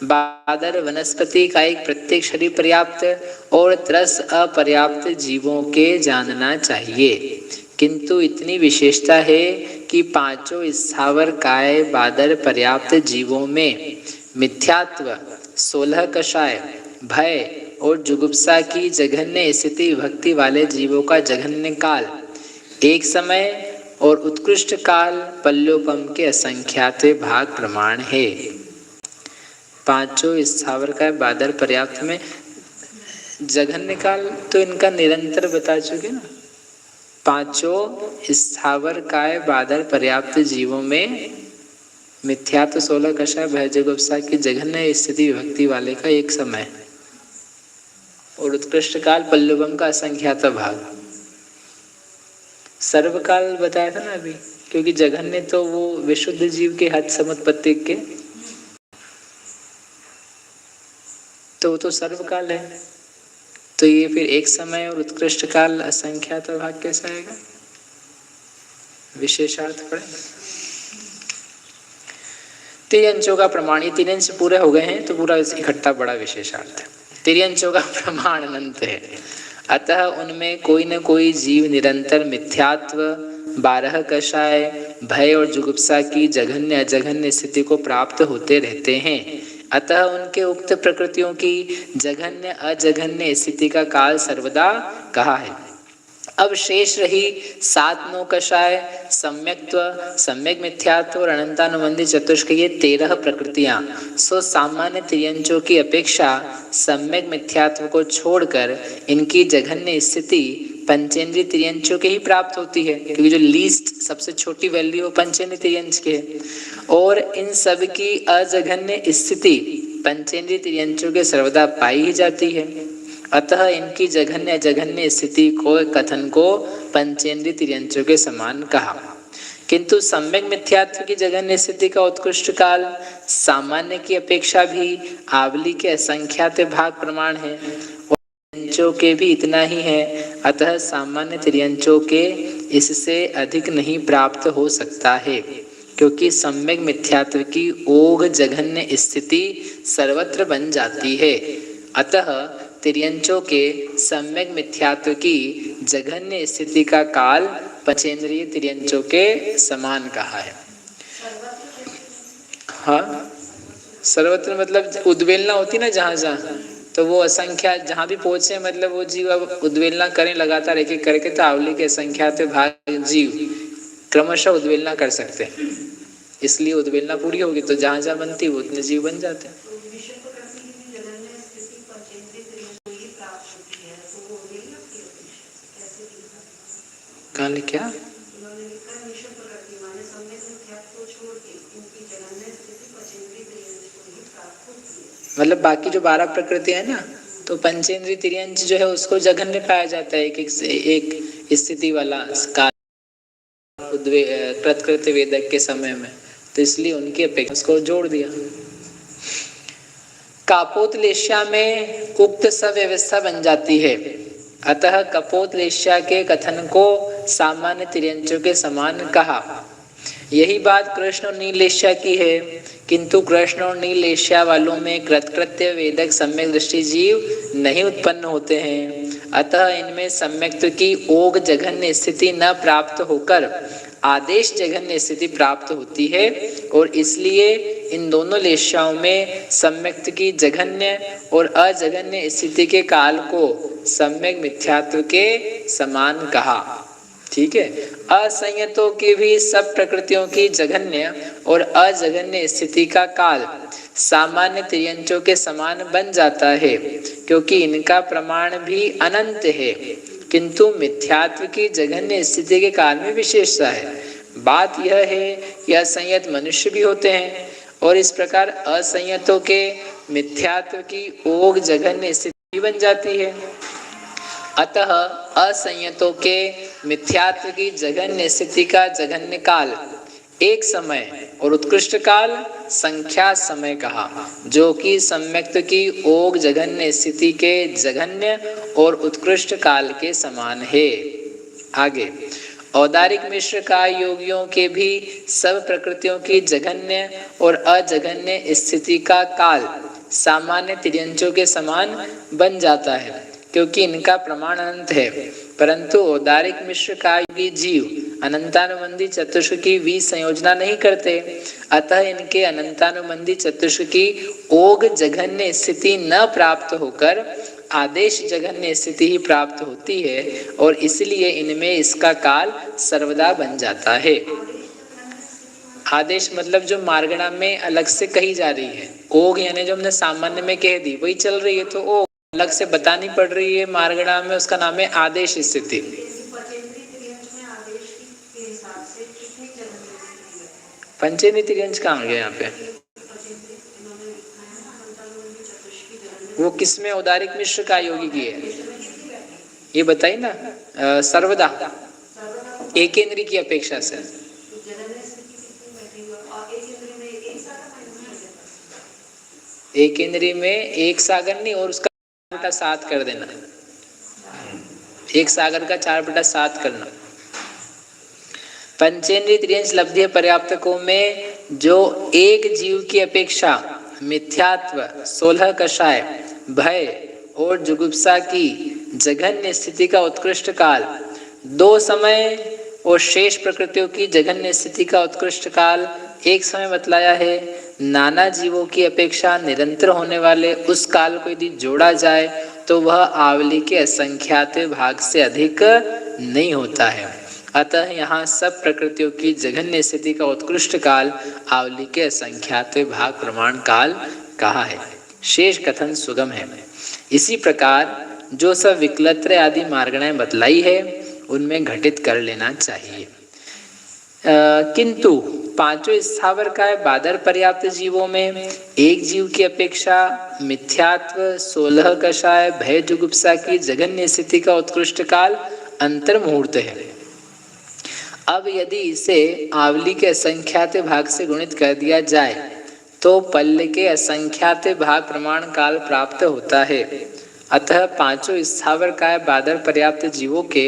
बादर वनस्पति का एक प्रत्येक शरीर पर्याप्त और 13 अपर्याप्त जीवों के जानना चाहिए। किंतु इतनी विशेषता है कि पांचों स्थावर काय बादर पर्याप्त जीवों में मिथ्यात्व, 16 कषाय, भय और जुगुप्सा की जघन्य स्थिति विभक्ति वाले जीवों का जघन्य काल एक समय और उत्कृष्ट काल पल्योपम के असंख्यात भाग प्रमाण है। पांचों स्थावर का बादर पर्याप्त में जघन्य काल तो इनका निरंतर बता चुके ना। पांचों स्थावर काय बादर पर्याप्त जीवों में मिथ्यात्व, 16 कषाय, भय, जुगुप्सा की जघन्य स्थिति विभक्ति वाले का एक समय और उत्कृष्ट काल पल्लवम का असंख्यात भाग। सर्वकाल बताया था ना अभी, क्योंकि जघन्य तो वो विशुद्ध जीव के हद समुत्पत्ति के, तो वो तो सर्वकाल है। तो ये फिर एक समय और उत्कृष्ट काल असंख्यात भाग कैसा आएगा? विशेषार्थ पड़े। तिर्यंचों का प्रमाण, ये तिर्यंच पूरे हो गए हैं तो पूरा इकट्ठा बड़ा विशेषार्थ है। तिर्यंचों का प्रमाण अनंत है, अतः उनमें कोई न कोई जीव निरंतर मिथ्यात्व, 12 कषाय, भय और जुगुप्सा की जघन्य अजघन्य स्थिति को प्राप्त होते रहते हैं। अतः उनके उक्त प्रकृतियों की जघन्य अजघन्य स्थिति का काल सर्वदा कहा है। अब शेष रही 7-9 कषाय, सम्यक्त्व, सम्यक मिथ्यात्व और अनंतानुबंधी चतुष्क, ये 13 प्रकृतियां सो सामान्य तिर्यंचों की अपेक्षा सम्यक मिथ्यात्व को छोड़कर इनकी जघन्य स्थिति पंचेंद्रिय तिर्यंचों के ही प्राप्त होती है, क्योंकि जो लीस्ट सबसे छोटी वैल्यू पंचेंद्रिय तिर्यंच के है। और इन सब की अजघन्य स्थिति पंचेंद्रिय तिर्यंचों के सर्वदा पाई ही जाती है। अतः इनकी जघन्य अजघन्य स्थिति को कथन को पंचेंद्रिय तिर्यंचों के समान कहा। किंतु सम्यक मिथ्यात्व की जघन्य स्थिति का उत्कृष्ट काल सामान्य की अपेक्षा भी आवली के असंख्यात भाग प्रमाण है और तिर्यंचों के भी इतना ही है। अतः सामान्य तिर्यंचों के इससे अधिक नहीं प्राप्त हो सकता है, क्योंकि सम्यक मिथ्यात्व की ओघ जघन्य स्थिति सर्वत्र बन जाती है। अतः तिर्यंचों के सम्यक मिथ्यात्व की जघन्य स्थिति का काल पंचेंद्रिय तिर्यंचों के समान कहा है। हाँ, सर्वत्र मतलब उद्वेलना होती ना जहाँ जहाँ, तो वो असंख्या जहाँ भी पहुंचे, मतलब वो जीव अब उद्वेलना करें लगातार एक एक करके, तो आवली के असंख्यात भाग जीव क्रमशः उद्वेलना कर सकते हैं। इसलिए उद्वेलना पूरी होगी तो जहाँ जहाँ बनती वो उतने जीव बन जाते हैं। कहाँ क्या मतलब बाकी जो 12 प्रकृति है ना, तो पंचेंद्रिय तिर्यंच जो है उसको जघन्य पाया जाता है, स्थिति वाला काल कृतकृत्य वेदक के समय में, तो इसलिए उनकी अपेक्षा उसको जोड़ दिया। कापोतलेश्या में उक्त सव्यवस्था बन जाती है, अतः कपोतलेश्या के कथन को सामान्य तिर्यंचों के समान कहा। यही बात कृष्ण और नीलेश्या की है, किंतु कृष्ण और नीलेश्या वालों में कृतकृत्य वेदक सम्यक दृष्टि जीव नहीं उत्पन्न होते हैं, अतः इनमें सम्यक्त्व की ओग जघन्य स्थिति न प्राप्त होकर आदेश जघन्य स्थिति प्राप्त होती है, और इसलिए इन दोनों लेश्याओं में सम्यक्त्व की जघन्य और अजघन्य स्थिति के काल को सम्यक मिथ्यात्व के समान कहा। ठीक है, असंयतों की भी सब प्रकृतियों की जघन्य और अजघन्य स्थिति का काल सामान्य तिर्यंचों के समान बन जाता है, क्योंकि इनका प्रमाण भी अनंत है, किंतु मिथ्यात्व की जघन्य स्थिति के काल में विशेषता है। बात यह है कि असंयत मनुष्य भी होते हैं, और इस प्रकार असंयतों के मिथ्यात्व की ओग जघन्य स्थिति बन जाती है। अतः असंयतों के मिथ्यात्व की जघन्य स्थिति का जघन्य काल एक समय और उत्कृष्ट काल संख्या समय कहा, जो कि सम्यक्त्व की ओग जघन्य स्थिति के जघन्य और उत्कृष्ट काल के समान है। आगे, औदारिक मिश्र का योगियों के भी सब प्रकृतियों की जघन्य और अजघन्य स्थिति का काल सामान्य तिर्यंचों के समान बन जाता है, क्योंकि इनका प्रमाण अनंत है, परंतु औदारिक मिश्र का योगी जीव अनंतानुबंधी चतुष्क की विसंयोजना नहीं करते, अतः इनके अनंतानुबंधी चतुष्क की ओग जघन्य स्थिति न प्राप्त होकर आदेश जघन्य स्थिति ही प्राप्त होती है, और इसलिए इनमें इसका काल सर्वदा बन जाता है। आदेश मतलब जो मार्गणा में अलग से कही जा रही है, ओग यानी जो हमने सामान्य में कह दी वही चल रही है, तो ओग अलग से बतानी पड़ रही है मार्गणा में, उसका नाम है आदेश स्थिति। पंचेंद्रिय तिर्यंच कहाँ गया यहाँ पे? वो किसमें औदारिक मिश्र का योगी की है ये बताइए ना। सर्वदा एकेंद्री की अपेक्षा से एकेंद्री में एक सागर नहीं, और उसका 4/7 कर देना, एक सागर का 4/7 करना। पंचेंद्रिय त्रियंश लब्धि पर्याप्तकों में जो एक जीव की अपेक्षा मिथ्यात्व, 16 कषाय, भय और जुगुप्सा की जघन्य स्थिति का उत्कृष्ट काल, 2 समय और शेष प्रकृतियों की जघन्य स्थिति का उत्कृष्ट काल एक समय बतलाया है। नाना जीवों की अपेक्षा निरंतर होने वाले उस काल को यदि जोड़ा जाए तो वह आवली के असंख्यात भाग से अधिक नहीं होता है। अतः यहाँ सब प्रकृतियों की जघन्य स्थिति का उत्कृष्ट काल आवली के असंख्यात भाग प्रमाण काल कहा है। शेष कथन सुगम है। इसी प्रकार जो सब विकलत्र आदि मार्गणाएं बतलाई है उनमें घटित कर लेना चाहिए। किंतु पांचों स्थावर काय बादर पर्याप्त जीवों में एक जीव की अपेक्षा मिथ्यात्व, 16 कषाय, भय, जुगुप्सा की जघन्य स्थिति का उत्कृष्ट काल अंतर मुहूर्त है। अब यदि इसे आवली के असंख्यात भाग से गुणित कर दिया जाए तो पल्ले के असंख्यात भाग प्रमाण काल प्राप्त होता है। अतः पांचों स्थावर काय बादर पर्याप्त जीवों के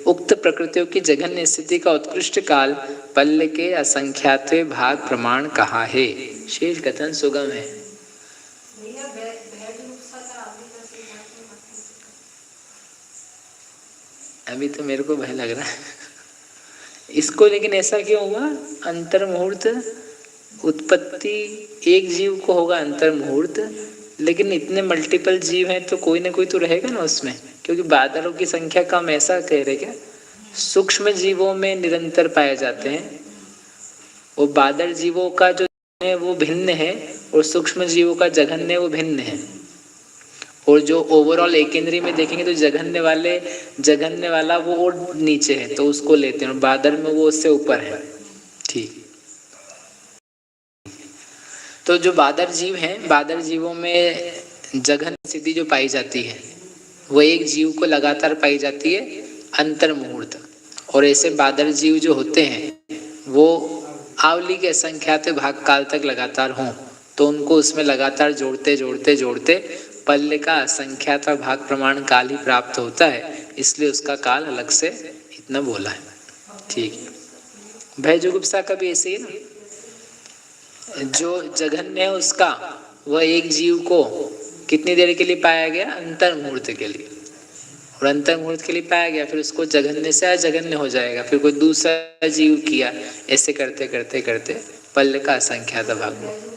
उक्त प्रकृतियों की जघन्य स्थिति का उत्कृष्ट काल पल्ले के असंख्यात भाग प्रमाण कहा है। शेष कथन सुगम है। अभी तो मेरे को भय लग रहा है इसको, लेकिन ऐसा क्यों हुआ? अंतर मुहूर्त उत्पत्ति एक जीव को होगा अंतर मुहूर्त, लेकिन इतने मल्टीपल जीव हैं तो कोई ना कोई तो रहेगा ना उसमें, क्योंकि बादलों की संख्या कम, ऐसा कह रहे क्या? सूक्ष्म जीवों में निरंतर पाए जाते हैं, वो बादल जीवों का जो है वो भिन्न है और सूक्ष्म जीवों का जघन्य वो भिन्न है। और जो ओवरऑल एकेंद्री में देखेंगे तो जघन्य वाला वो और नीचे है तो उसको लेते हैं, और बादल में वो उससे ऊपर है। ठीक, तो जो बादर जीव हैं, बादर जीवों में जघन्य स्थिति जो पाई जाती है वो एक जीव को लगातार पाई जाती है, अंतर मुहूर्त। और ऐसे बादल जीव जो होते हैं वो आवली के असंख्यात भाग काल तक लगातार हों तो उनको उसमें लगातार जोड़ते जोड़ते जोड़ते पल्ले का असंख्यात भाग प्रमाण काल ही प्राप्त होता है, इसलिए उसका काल अलग से इतना बोला है। ठीक है, भय जुगुप्सा का भी ऐसे ही ना, जो जघन्य है उसका वह एक जीव को कितनी देर के लिए पाया गया, अंतर मुहूर्त के लिए, और अंतर मुहूर्त के लिए पाया गया, फिर उसको जघन्य से अजघन्य हो जाएगा, फिर कोई दूसरा जीव किया, ऐसे करते करते करते पल्ले का असंख्यात भाग में।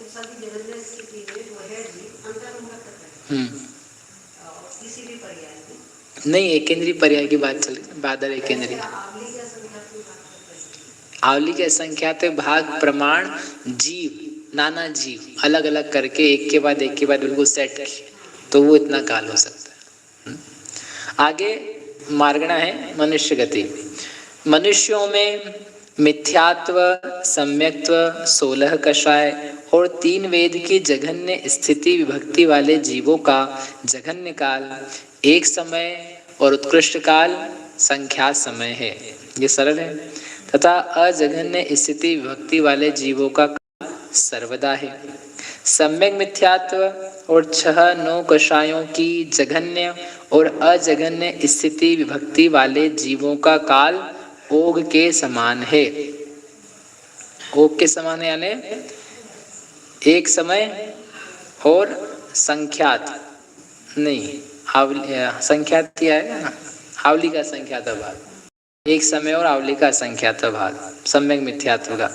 नहीं, एकेंद्रीय पर्याय की बात चल रही, बादल एकेंद्रीय। आवली के असंख्यात भाग प्रमाण जीव, नाना जीव अलग अलग करके एक के बाद बिल्कुल सेट किए तो वो इतना काल हो सकता है। आगे मार्गणा है मनुष्य गति। मनुष्यों में मिथ्यात्व, सम्यक्त्व, 16 कषाय और 3 वेद की जघन्य स्थिति विभक्ति वाले जीवों का जघन्य काल एक समय और उत्कृष्ट काल संख्यात समय है, ये सरल है, तथा अजघन्य स्थिति विभक्ति वाले जीवों का काल सर्वदा है। सम्यक मिथ्यात्व और 6-9 कषायों की जघन्य और अजघन्य स्थिति विभक्ति वाले जीवों का काल ओग के समान है। ओग के समान है यानी एक समय और संख्यात नहीं, संख्यात क्या है ना, आवली का संख्यात भाग, एक समय और आवली का संख्यात भाग सम्यक मिथ्यात्व का,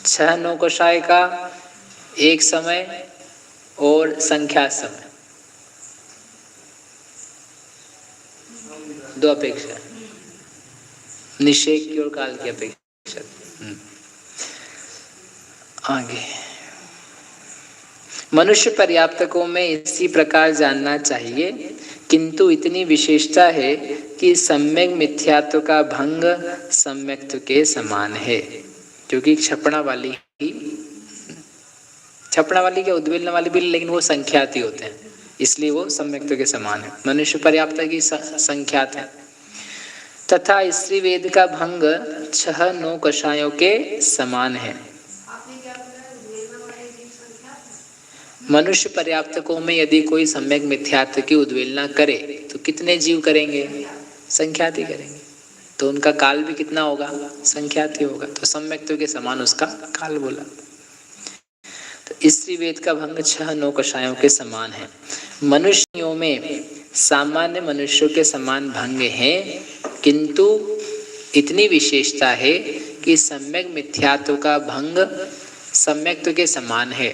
6-9 कषाय का एक समय और संख्यात समय, दो अपेक्षा, निषेक की और काल की अपेक्षा। आगे मनुष्य पर्याप्तकों में इसी प्रकार जानना चाहिए, किंतु इतनी विशेषता है कि सम्यक मिथ्यात्व का भंग सम्यक्त्व के समान है, क्योंकि छपड़ा वाली के उद्वेलन वाली भी, लेकिन वो संख्यात ही होते हैं, इसलिए वो सम्यक्त्व के समान है। मनुष्य पर्याप्त की संख्यात है, तथा स्त्री वेद का भंग 6-9 कषायों के समान है। मनुष्य पर्याप्तकों में यदि कोई सम्यक मिथ्यात्व की उद्वेलना करे तो कितने जीव करेंगे, संख्यात ही करेंगे, तो उनका काल भी कितना होगा, संख्यात ही होगा, तो सम्यक्त्व के समान उसका काल बोला। तो स्त्री वेद का भंग 6-9 कषायों के समान है। मनुष्यों में सामान्य मनुष्यों के समान भंग है, किंतु इतनी विशेषता है कि सम्यक मिथ्यात्व का भंग सम्यक्त्व के समान है,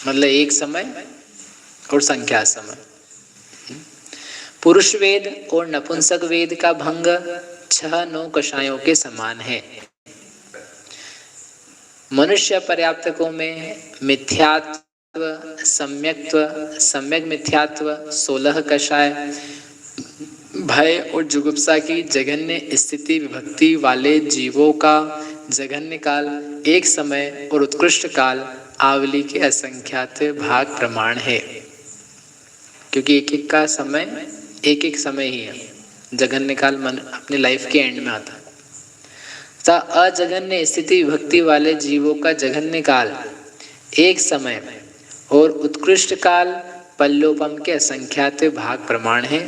मतलब एक समय और संख्या समय। पुरुष वेद और नपुंसक वेद का भंग 6-9 कषायों के समान है। मनुष्य पर्याप्तकों में मिथ्यात्व, सम्यक्त्व, सम्यक मिथ्यात्व, 16 कषाय, भय और जुगुप्सा की जघन्य स्थिति विभक्ति वाले जीवों का जघन्य काल एक समय और उत्कृष्ट काल आवली के असंख्यात भाग प्रमाण है, क्योंकि एक एक समय ही है, जघन्य काल मन अपने लाइफ के एंड में आता है। अजघन्य स्थिति विभक्ति वाले जीवों का जघन्य काल एक समय और उत्कृष्ट काल पल्लोपम के असंख्यात भाग प्रमाण है।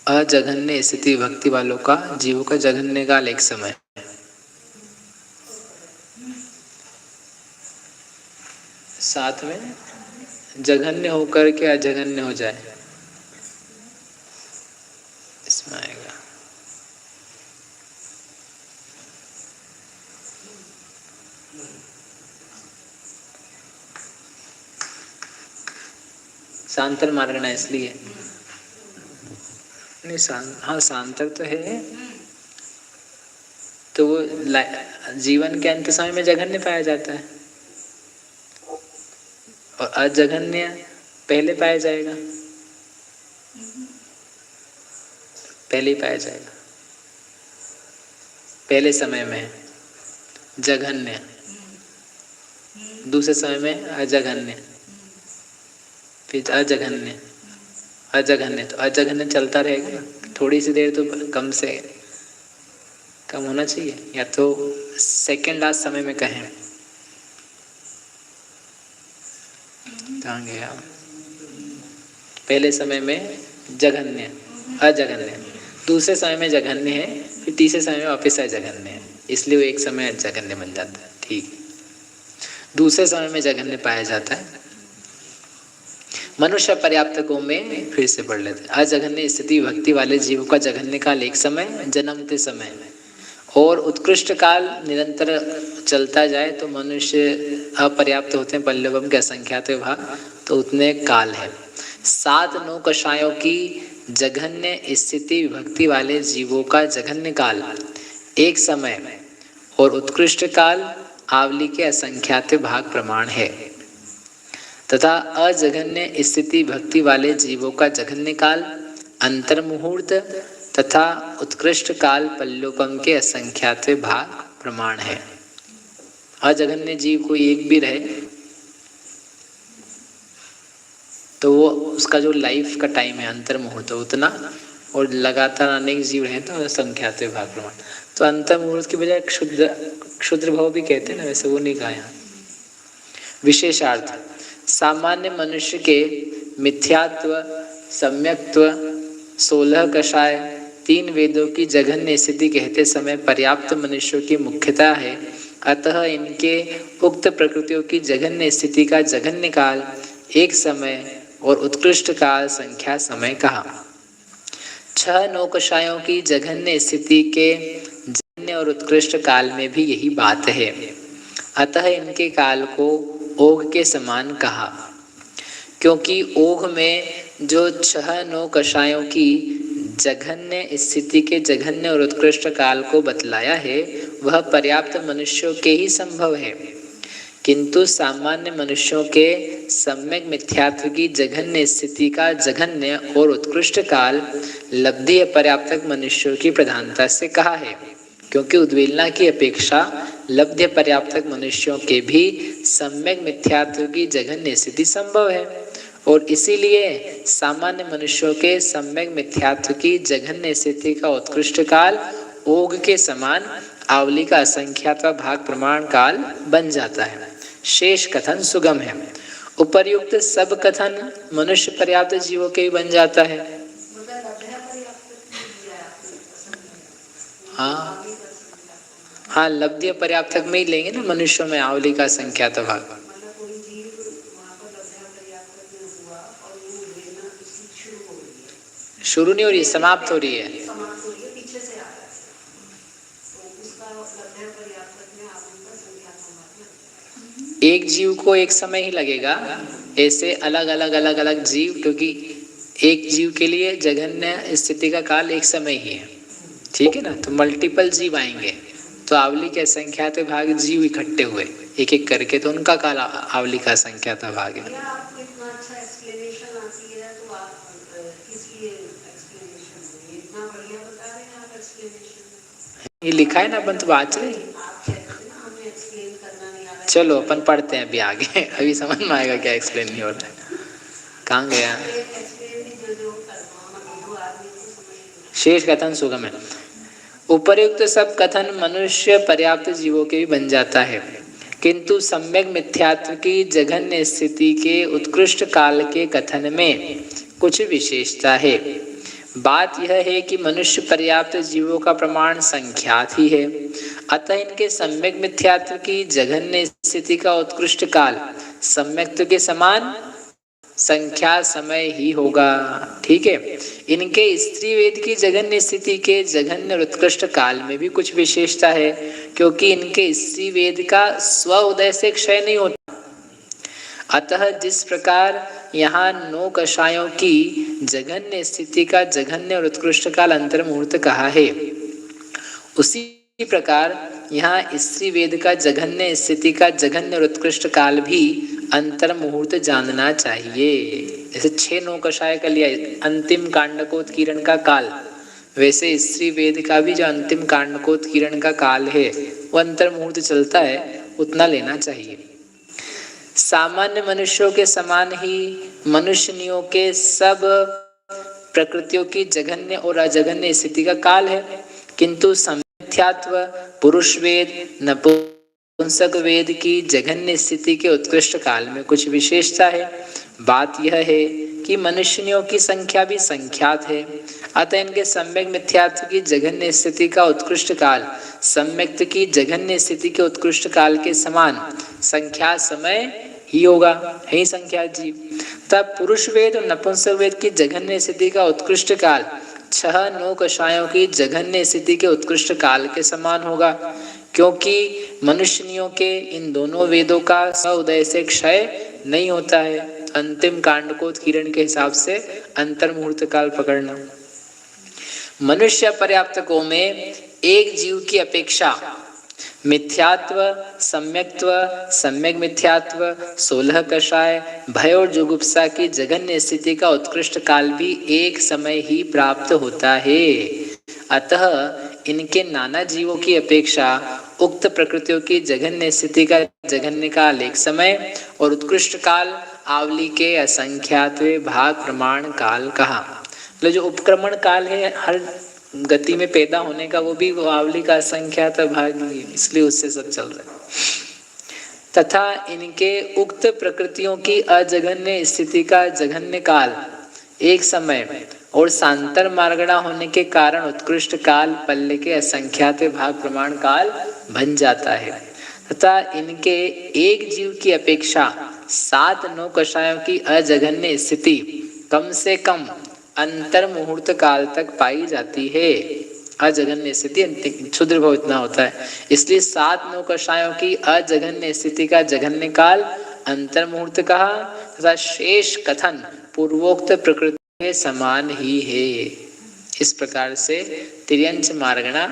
अजघन्य स्थिति विभक्ति वालों का जीवों का जघन्य काल एक समय, साथ में जघन्य होकर के अजघन्य हो जाए, इसमें आएगा। शांतर मार्गना इसलिए नहीं, हाँ शांतर तो है, तो वो जीवन के अंत समय में जघन्य पाया जाता है और अजघन्य पहले पाया जाएगा, पहले ही पाया जाएगा, पहले समय में जघन्य, दूसरे समय में अजघन्य, फिर अजघन्य, अजघन्य, तो अजघन्य चलता रहेगा ना, थोड़ी सी देर तो कम से कम होना चाहिए, या तो सेकेंड लास्ट समय में कहें। कहाँ गया? पहले समय में जघन्य, अजघन्य, दूसरे समय में जघन्य है, फिर तीसरे समय में वापिस अजघन्य है, इसलिए वो एक समय अजघन्य बन जाता है। ठीक, दूसरे समय में जघन्य पाया जाता है। मनुष्य पर्याप्तकों में फिर से पढ़ लेते हैं। अजघन्य स्थिति भक्ति वाले जीवों का जघन्य काल एक समय, जन्मते समय और उत्कृष्ट काल निरंतर चलता जाए तो मनुष्य अपर्याप्त होते हैं, पल्लवम के असंख्यात विभाग, तो उतने काल है। 7-9 कषायों की जघन्य स्थिति विभक्ति वाले जीवों का जघन्य काल एक समय और उत्कृष्ट काल आवली के असंख्यात भाग प्रमाण है, तथा अजघन्य स्थिति भक्ति वाले जीवों का जघन्य काल अंतर मुहूर्त तथा उत्कृष्ट काल पल्लोपम के असंख्यात भाग प्रमाण है। अजघन्य जीव कोई एक भी रहे तो वो उसका जो लाइफ का टाइम है अंतर मुहूर्त उतना, और लगातार अनेक जीव रहे तो असंख्यात भाग प्रमाण। तो अंतर मुहूर्त की बजाय क्षुद्र भाव भी कहते हैं ना, वैसे वो नहीं कहा यहाँ। विशेषार्थ सामान्य मनुष्य के मिथ्यात्व, सम्यक्त्व, 16 कषाय, 3 वेदों की जघन्य स्थिति कहते समय पर्याप्त मनुष्यों की मुख्यता है, अतः इनके उक्त प्रकृतियों की जघन्य स्थिति का जघन्य काल एक समय और उत्कृष्ट काल संख्या समय कहा। 6-9 कषायों की जघन्य स्थिति के जघन्य और उत्कृष्ट काल में भी यही बात है, अतः इनके काल को ओघ के समान कहा, क्योंकि ओघ में जो 6-9 कषायों की जघन्य स्थिति के जघन्य और उत्कृष्ट काल को बतलाया है वह पर्याप्त मनुष्यों के ही संभव है, किंतु सामान्य मनुष्यों के सम्यक मिथ्यात्व की जघन्य स्थिति का जघन्य और उत्कृष्ट काल लब्धि अपर्याप्तक मनुष्यों की प्रधानता से कहा है, क्योंकि उद्वेलना की अपेक्षा लब्ध्य पर्याप्तक मनुष्यों के भी सम्यक मिथ्यात्व की जघन्य स्थिति संभव है, और इसीलिए सामान्य मनुष्यों के सम्यक मिथ्यात्व की जघन्य स्थिति का उत्कृष्ट काल ओघ के समान आवली का असंख्यात भाग प्रमाण काल बन जाता है। शेष कथन सुगम है। उपर्युक्त सब कथन मनुष्य पर्याप्त जीवों के ही बन जाता है। हाँ, लब्ध्य पर्याप्तक में ही लेंगे ना, मनुष्यों में आवली का संख्यात भाग। शुरू नहीं हो रही है, समाप्त हो रही है। एक जीव को एक समय ही लगेगा, ऐसे अलग अलग जीव, क्योंकि एक जीव के लिए जघन्य स्थिति का काल एक समय ही है, ठीक है ना। तो मल्टीपल जीव आएंगे तो आवली के असंख्यात भाग जीव इकट्ठे हुए एक एक करके, तो उनका काल आवली का असंख्यात भाग है। ये लिखा है ना, अपन तो बात रहे। चलो अपन पढ़ते हैं अभी आगे, अभी समझ में आएगा क्या एक्सप्लेन नहीं हो रहा है। कहाँ गया? शेष कथन सुगम है। उपर्युक्त सब कथन मनुष्य पर्याप्त जीवों के भी बन जाता है, किंतु सम्यक मिथ्यात्व की जघन्य स्थिति के उत्कृष्ट काल के कथन में कुछ विशेषता है। बात यह है कि मनुष्य पर्याप्त जीवों का प्रमाण संख्यात ही है, अतः इनके सम्यक मिथ्यात्व की जघन्य स्थिति का उत्कृष्ट काल सम्यक्त्व के समान संख्या समय ही होगा, ठीक है। इनके स्त्री वेद की जघन्य स्थिति के जघन्य और उत्कृष्ट काल में भी कुछ विशेषता है, क्योंकि इनके स्त्री वेद का स्व उदय से क्षय नहीं होता। अतः जिस प्रकार यहाँ 9 कषायों की जघन्य स्थिति का जघन्य और उत्कृष्ट काल अंतर मुहूर्त कहा है, उसी प्रकार यहाँ स्त्री वेद का जघन्य स्थिति का जघन्य और उत्कृष्ट काल भी अंतर मुहूर्त जानना चाहिए। जैसे 6-9 कषाय का लिया अंतिम कांडकोत्कीर्ण का काल, वैसे स्त्री वेद का भी जो अंतिम कांडकोत्कीर्ण का काल है वो अंतर मुहूर्त चलता है, उतना लेना चाहिए। सामान्य मनुष्यों के समान ही मनुष्यनियों के सब प्रकृतियों की जघन्य और अजघन्य स्थिति का काल है, किंतु मिथ्यात्व, पुरुष वेद, नपुंसक वेद की जघन्य स्थिति के उत्कृष्ट काल में कुछ विशेषता है। बात यह है कि मनुष्यों की संख्या भी संख्यात है, अतः इनके सम्यक मिथ्यात्व की जघन्य स्थिति का उत्कृष्ट काल सम्यक्त की जघन्य स्थिति के उत्कृष्ट काल के समान संख्या समय ही होगा, है ही संख्या जीव। तब पुरुष वेद और नपुंसक वेद की जघन्य स्थिति का उत्कृष्ट काल 6-9 कषायों की जघन्य स्थिति के उत्कृष्ट काल के समान होगा, क्योंकि मनुष्यों के इन दोनों वेदों का सउदय से क्षय नहीं होता है। अंतिम कांड को किरण के हिसाब से अंतर मुहूर्त काल पकड़ना। मनुष्य पर्याप्तकों में एक जीव की अपेक्षा मिथ्यात्व, सम्यक्त्व, सम्यक मिथ्यात्व, 16 कषाय, भय और जुगुप्सा की जघन्य स्थिति का उत्कृष्ट काल भी एक समय ही प्राप्त होता है। अतः इनके नाना जीवों की अपेक्षा उक्त प्रकृतियों की जघन्य स्थिति का जघन्य काल एक समय और उत्कृष्ट काल आवली के असंख्यातवे भाग प्रमाण काल कहा। मतलब जो उपक्रमण काल है हर गति में पैदा होने का, वो भी वो आवली का असंख्यात भाग नहीं है, इसलिए उससे सब चल रहा है। तथा इनके उक्त प्रकृतियों की अजघन्य स्थिति का जघन्य काल एक समय और सांतर मार्गणा होने के कारण उत्कृष्ट काल पल्ले के असंख्यात भाग प्रमाण काल बन जाता है। तथा इनके एक जीव की अपेक्षा 7-9 कषायों की अजघन्य स्थिति कम से कम अंतर मुहूर्त काल तक पाई जाती है। अजघन्य स्थिति क्षुद्र भाव इतना होता है, इसलिए 7-9 कषायों की अजघन्य स्थिति का जघन्य काल अंतर मुहूर्त कहा। तथा शेष कथन पूर्वोक्त प्रकृति के समान ही है। इस प्रकार से तिर्यंच मार्गणा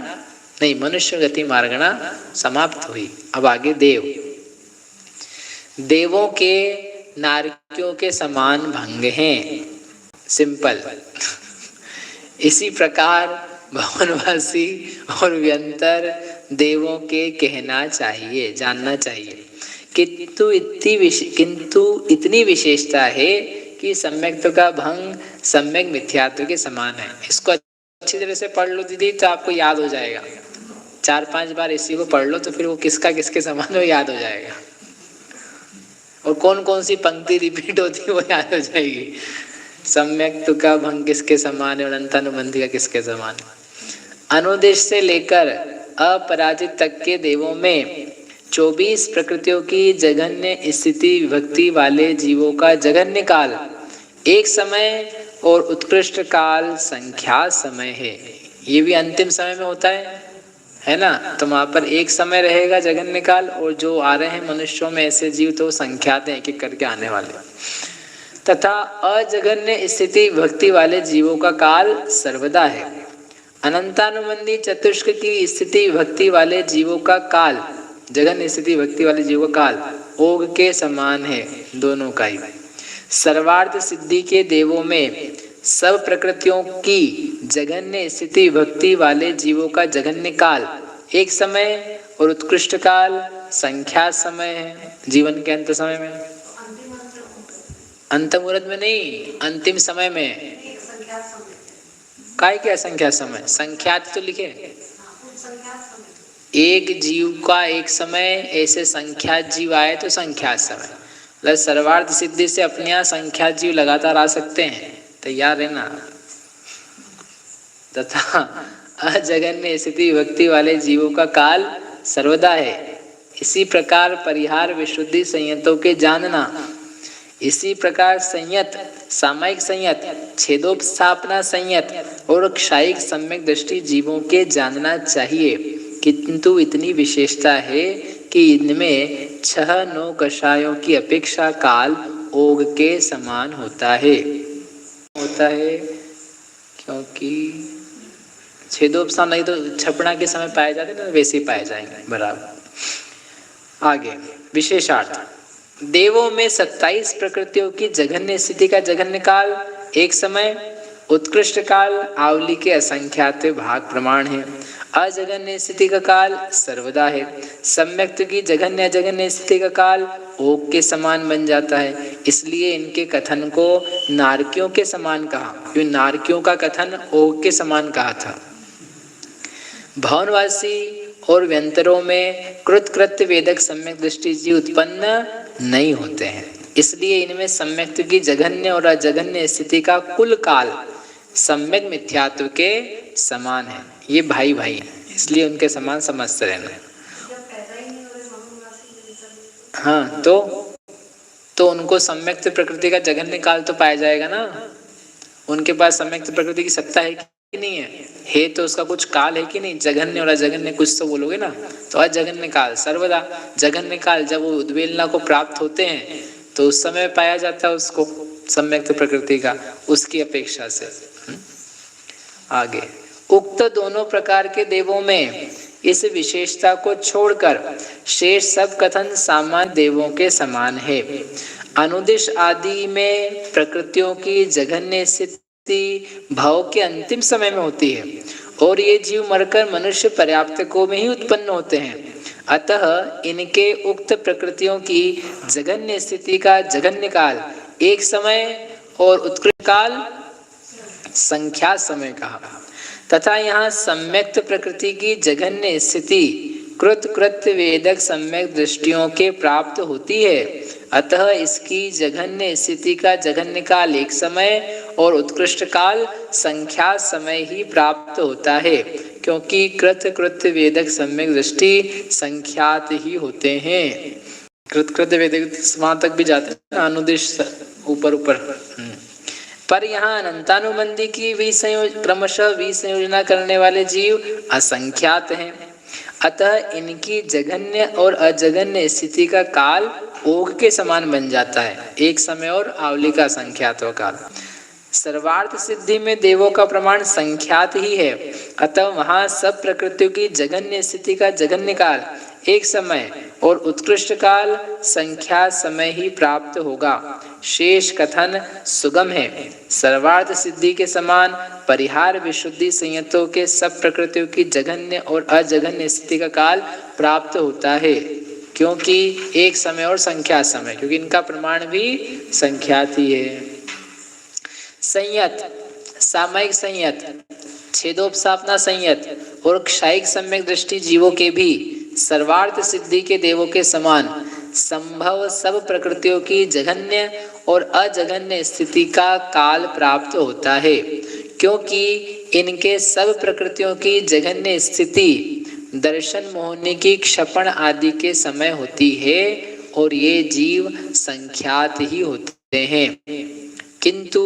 नहीं मनुष्य गति मार्गणा समाप्त हुई। अब आगे देव। देवों के नारकियों के समान भंग हैं, सिंपल। इसी प्रकार भवनवासी और व्यंतर देवों के कहना चाहिए, जानना चाहिए। किंतु इतनी विशेषता है कि सम्यक्त्व का भंग सम्यक मिथ्यात्व के समान है। इसको अच्छी तरह से पढ़ लो दीदी तो आपको याद हो जाएगा। 4-5 बार इसी को पढ़ लो तो फिर वो किसका किसके समान हो याद हो जाएगा, और कौन कौन सी पंक्ति रिपीट होती है वो याद हो जाएगी। सम्यक्त्व का भंग किसके समान है और अनंतानुबंधी का किसके समान है। अनुदेश से लेकर अपराजित तक के देवों में 24 प्रकृतियों की जघन्य स्थिति विभक्ति वाले जीवों का जघन्य काल एक समय और उत्कृष्ट काल संख्या समय है। ये भी अंतिम समय में होता है ना। तो वहां पर एक समय रहेगा जघन्य काल, और जो आ रहे हैं मनुष्यों में ऐसे जीव तो संख्यात हैं, एक एक करके आने वाले। तथा अजघन्य स्थिति भक्ति वाले जीवों का काल सर्वदा है। अनंतानुबंधी चतुष्क की स्थिति भक्ति वाले जीवों का काल जघन्य स्थिति भक्ति वाले जीवों का काल ओग के समान है, दोनों का ही। सर्वार्थ सिद्धि के देवों में सब प्रकृतियों की जघन्य स्थिति भक्ति वाले जीवों का जघन्य काल एक समय और उत्कृष्ट काल संख्या समय है। जीवन के अंत समय में, अंत मुहूर्त में नहीं, अंतिम समय में। काय क्या संख्या समय, संख्यात तो लिखे। एक जीव का एक समय, ऐसे संख्यात जीव आए तो संख्यात समय। मतलब सर्वार्थ सिद्धि से अपने यहाँ संख्यात जीव लगातार आ सकते हैं, तैयार रहना। तथा अजघन्य स्थिति भक्ति वाले जीवों का काल सर्वदा है। इसी प्रकार परिहार विशुद्धि संयतों के जानना, इसी प्रकार संयत, सामयिक संयत, छेदोपस्थापना संयत और क्षायिक सम्यक दृष्टि जीवों के जानना चाहिए। किंतु इतनी विशेषता है कि इनमें 6-9 कषायों की अपेक्षा काल ओग के समान होता है क्योंकि छेदोपस्थान नहीं तो छपड़ा के समय पाए जाते ना, वैसे ही पाए जाएंगे बराबर। आगे विशेषार्थ। देवों में 27 प्रकृतियों की जघन्य स्थिति का जघन्य काल एक समय, उत्कृष्ट काल आवली के असंख्यात भाग प्रमाण है। अजघन्य स्थिति का काल सर्वदा है। सम्यक्त्व की जघन्य अजघन्य स्थिति का काल ओक के समान बन जाता है। इसलिए इनके कथन को नारकियों के समान कहा, क्योंकि नारकियों का कथन ओक के समान कहा था। भवनवासी और व्यंतरों में कृत वेदक सम्यक दृष्टि जी उत्पन्न नहीं होते हैं, इसलिए इनमें सम्यक्त्व की जघन्य और अजघन्य स्थिति का कुल काल सम्यक मिथ्यात्व के समान है। ये भाई भाई हैं, इसलिए उनके समान समझते रहना। हाँ, तो उनको सम्यक्त प्रकृति का जघन्य काल तो पाया जाएगा ना। उनके पास सम्यक्त प्रकृति की सत्ता है कि नहीं है तो उसका कुछ काल है कि नहीं, जघन्य और अजघन्य कुछ तो बोलोगे ना। तो अजघन्य काल सर्वदा, जघन्य काल जब वो उद्वेलना को प्राप्त होते हैं तो उस समय पाया जाता है उसको सम्यक्त प्रकृति का, उसकी अपेक्षा से। आगे, उक्त दोनों प्रकार के देवों में इस विशेषता को छोड़कर शेष सब कथन सामान्य देवों के समान है। अनुदिश आदि में प्रकृतियों की जघन्य स्थिति भाव के अंतिम समय में होती है और ये जीव मरकर मनुष्य पर्याप्तकों में ही उत्पन्न होते हैं। अतः इनके उक्त प्रकृतियों की जघन्य स्थिति का जघन्य काल एक समय और उत्कृष्ट काल संख्या समय कहा, तथा यहाँ सम्यक्त प्रकृति की जघन्य स्थिति कृत वेदक सम्यक दृष्टियों के प्राप्त होती है। अतः इसकी जघन्य स्थिति का जघन्य काल एक समय और उत्कृष्ट काल संख्या समय ही प्राप्त होता है, क्योंकि कृत वेदक सम्यक दृष्टि संख्यात ही होते हैं। कृत वेदक वहां तक भी जाते हैं, अनुदिश ऊपर पर यहाँ अनंतानुबंधी की क्रमशः विसंयोजना करने वाले जीव असंख्यात हैं। अतः इनकी जघन्य और अजघन्य स्थिति का काल ओघ के समान बन जाता है, एक समय और आवली का संख्यात काल। सर्वार्थ सिद्धि में देवों का प्रमाण संख्यात ही है, अतः वहां सब प्रकृतियों की जघन्य स्थिति का जघन्य काल एक समय और उत्कृष्ट काल संख्या समय ही प्राप्त होगा। शेष कथन सुगम है। सर्वार्थ सिद्धि के समान परिहार विशुद्धि संयतों के सब प्रकृतियों की जघन्य और अजघन्य स्थिति का काल प्राप्त होता है, क्योंकि एक समय और संख्या समय, क्योंकि इनका प्रमाण भी संख्यात ही है। संयत, सामयिक संयत, छेदोपसापना संयत और क्षयिक सम्यक दृष्टि जीवों के भी सर्वार्थ सिद्धि के देवों के समान संभव सब प्रकृतियों की जघन्य और अजघन्य स्थिति का काल प्राप्त होता है, क्योंकि इनके सब प्रकृतियों की जघन्य स्थिति दर्शन मोहनी की क्षपण आदि के समय होती है और ये जीव संख्यात ही होते हैं। किंतु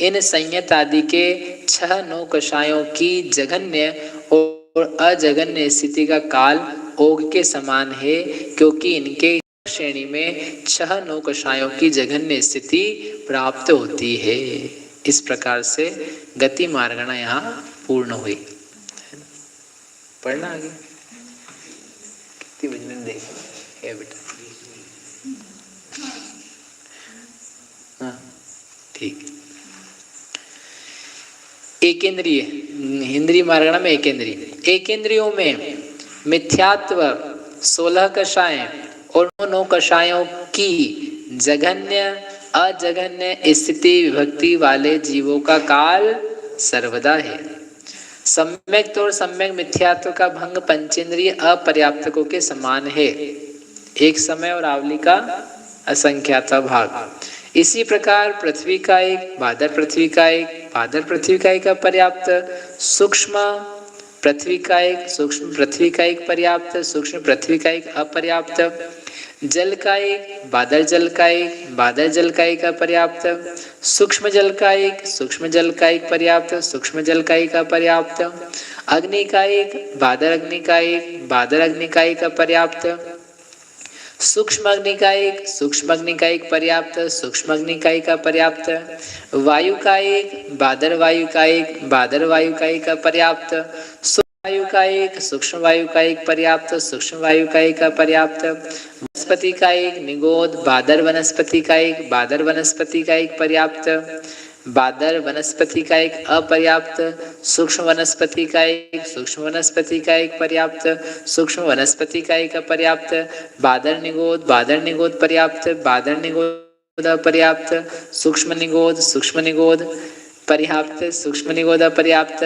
इन संयत आदि के 6-9 कषायों की जघन्य और अजघन्य स्थिति का काल ओघ के समान है, क्योंकि इनके श्रेणी में 6-9 कषायों की जघन्य स्थिति प्राप्त होती है। इस प्रकार से गति मार्गणा यहाँ पूर्ण हुई। पढ़ना आगे कितनी बजने देख है बेटा। हाँ ठीक। एकेंद्रीय, इंद्रिय मार्गणा में एकेंद्रियों में मिथ्यात्व 16 कषाएं और 9 कषायों की जघन्य अजघन्य स्थिति विभक्ति वाले जीवों का काल सर्वदा है। सम्यक और सम्यक मिथ्यात्व का भंग पंचेंद्रिय अपर्याप्तकों के समान है, एक समय और आवली का असंख्यात भाग। इसी प्रकार पृथ्वी का एक, बादर पृथ्वी का एक, बादर पृथ्वी का एक अपर्याप्त, सूक्ष्म पृथ्वी का एक, सूक्ष्म पृथ्वी का एक पर्याप्त, सूक्ष्म पृथ्वी का एक अपर्याप्त, जल का एक, बादल जल का एक, बादल जल का एक अपर्याप्त, सूक्ष्म जल का एक, सूक्ष्म जल का एक पर्याप्त, सूक्ष्म जल का एक अपर्याप्त, अग्नि का एक, बादल अग्नि का एक, बादल अग्नि का एक अपर्याप्त, सूक्ष्म अग्नि का एक, सूक्ष्म अग्नि का एक पर्याप्त, सूक्ष्म अग्नि का एक अपर्याप्त, वायु का एक, बादल वायु का एक, बादल वायु का एक अपर्याप्त, सूक्ष्म वायु का एक, सूक्ष्म वायु का एक पर्याप्त, सूक्ष्म वायु का एक अपर्याप्त, वनस्पति का एक, निगोद बादल वनस्पति का एक, बादल वनस्पति का एक पर्याप्त, बादर वनस्पति का एक अपर्याप्त, सूक्ष्म वनस्पति का एक, सूक्ष्म वनस्पति का एक पर्याप्त, सूक्ष्म वनस्पति का एक अपर्याप्त, बादर निगोद पर्याप्त, बादर निगोद अपर्याप्त, सूक्ष्म निगोद पर्याप्त, सूक्ष्म निगोद अपर्याप्त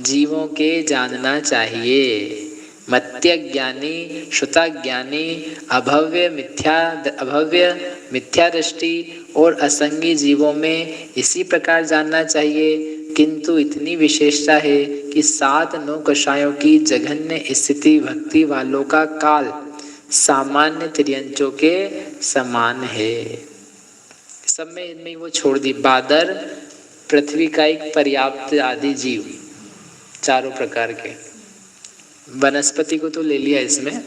जीवों के जानना चाहिए। मत्य ज्ञानी, श्रुता ज्ञानी, अभव्य मिथ्या दृष्टि और असंगी जीवों में इसी प्रकार जानना चाहिए, किंतु इतनी विशेषता है कि 7-9 कषायों की जघन्य स्थिति भक्ति वालों का काल सामान्य तिर्यंचों के समान है। सब में इनमें वो छोड़ दी, बादर, पृथ्वी का एक पर्याप्त आदि जीव, चारों प्रकार के। वनस्पति को तो ले लिया इसमें,